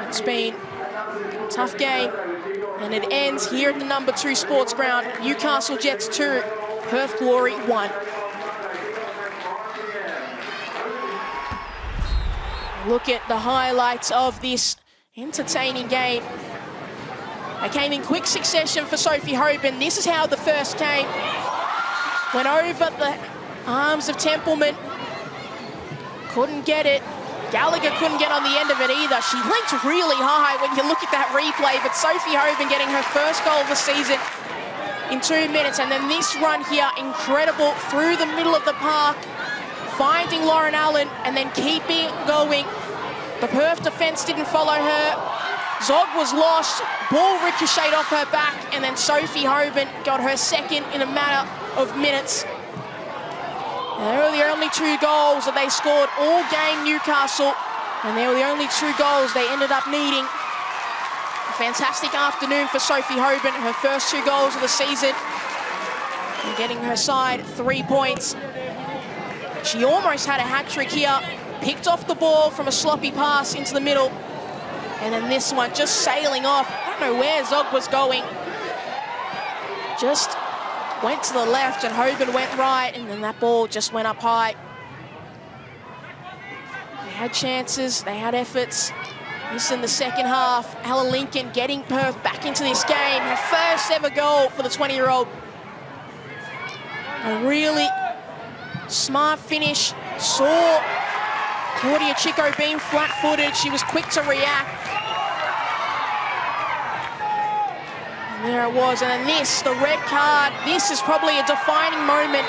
It's been a tough game, and it ends here at the number 2 sports ground. Newcastle Jets 2, Perth Glory 1. Look at the highlights of this entertaining game. They came in quick succession for Sophie Hoban. This is how the first came. Went over the arms of Templeman. Couldn't get it. Gallagher couldn't get on the end of it either. She linked really high when you look at that replay, but Sophie Hoban getting her first goal of the season in 2 minutes. And then this run here, incredible, through the middle of the park, finding Lauren Allen and then keeping going. The Perth defence didn't follow her. Zog was lost, ball ricocheted off her back, and then Sophie Hoban got her second in a matter of minutes. And they were the only 2 goals that they scored all game, Newcastle, and they were the only 2 goals they ended up needing. A fantastic afternoon for Sophie Hoban, her first 2 goals of the season, and getting her side 3 points. She almost had a hat-trick here, picked off the ball from a sloppy pass into the middle, and then this one just sailing off. I don't know where Zog was going. Just went to the left and Hoban went right, and then that ball just went up high. They had chances, they had efforts. This in the second half, Ella Lincoln getting Perth back into this game. Her first ever goal for the 20-year-old. A really smart finish. Saw Claudia Chico being flat-footed. She was quick to react. And there it was. And then this, the red card. This is probably a defining moment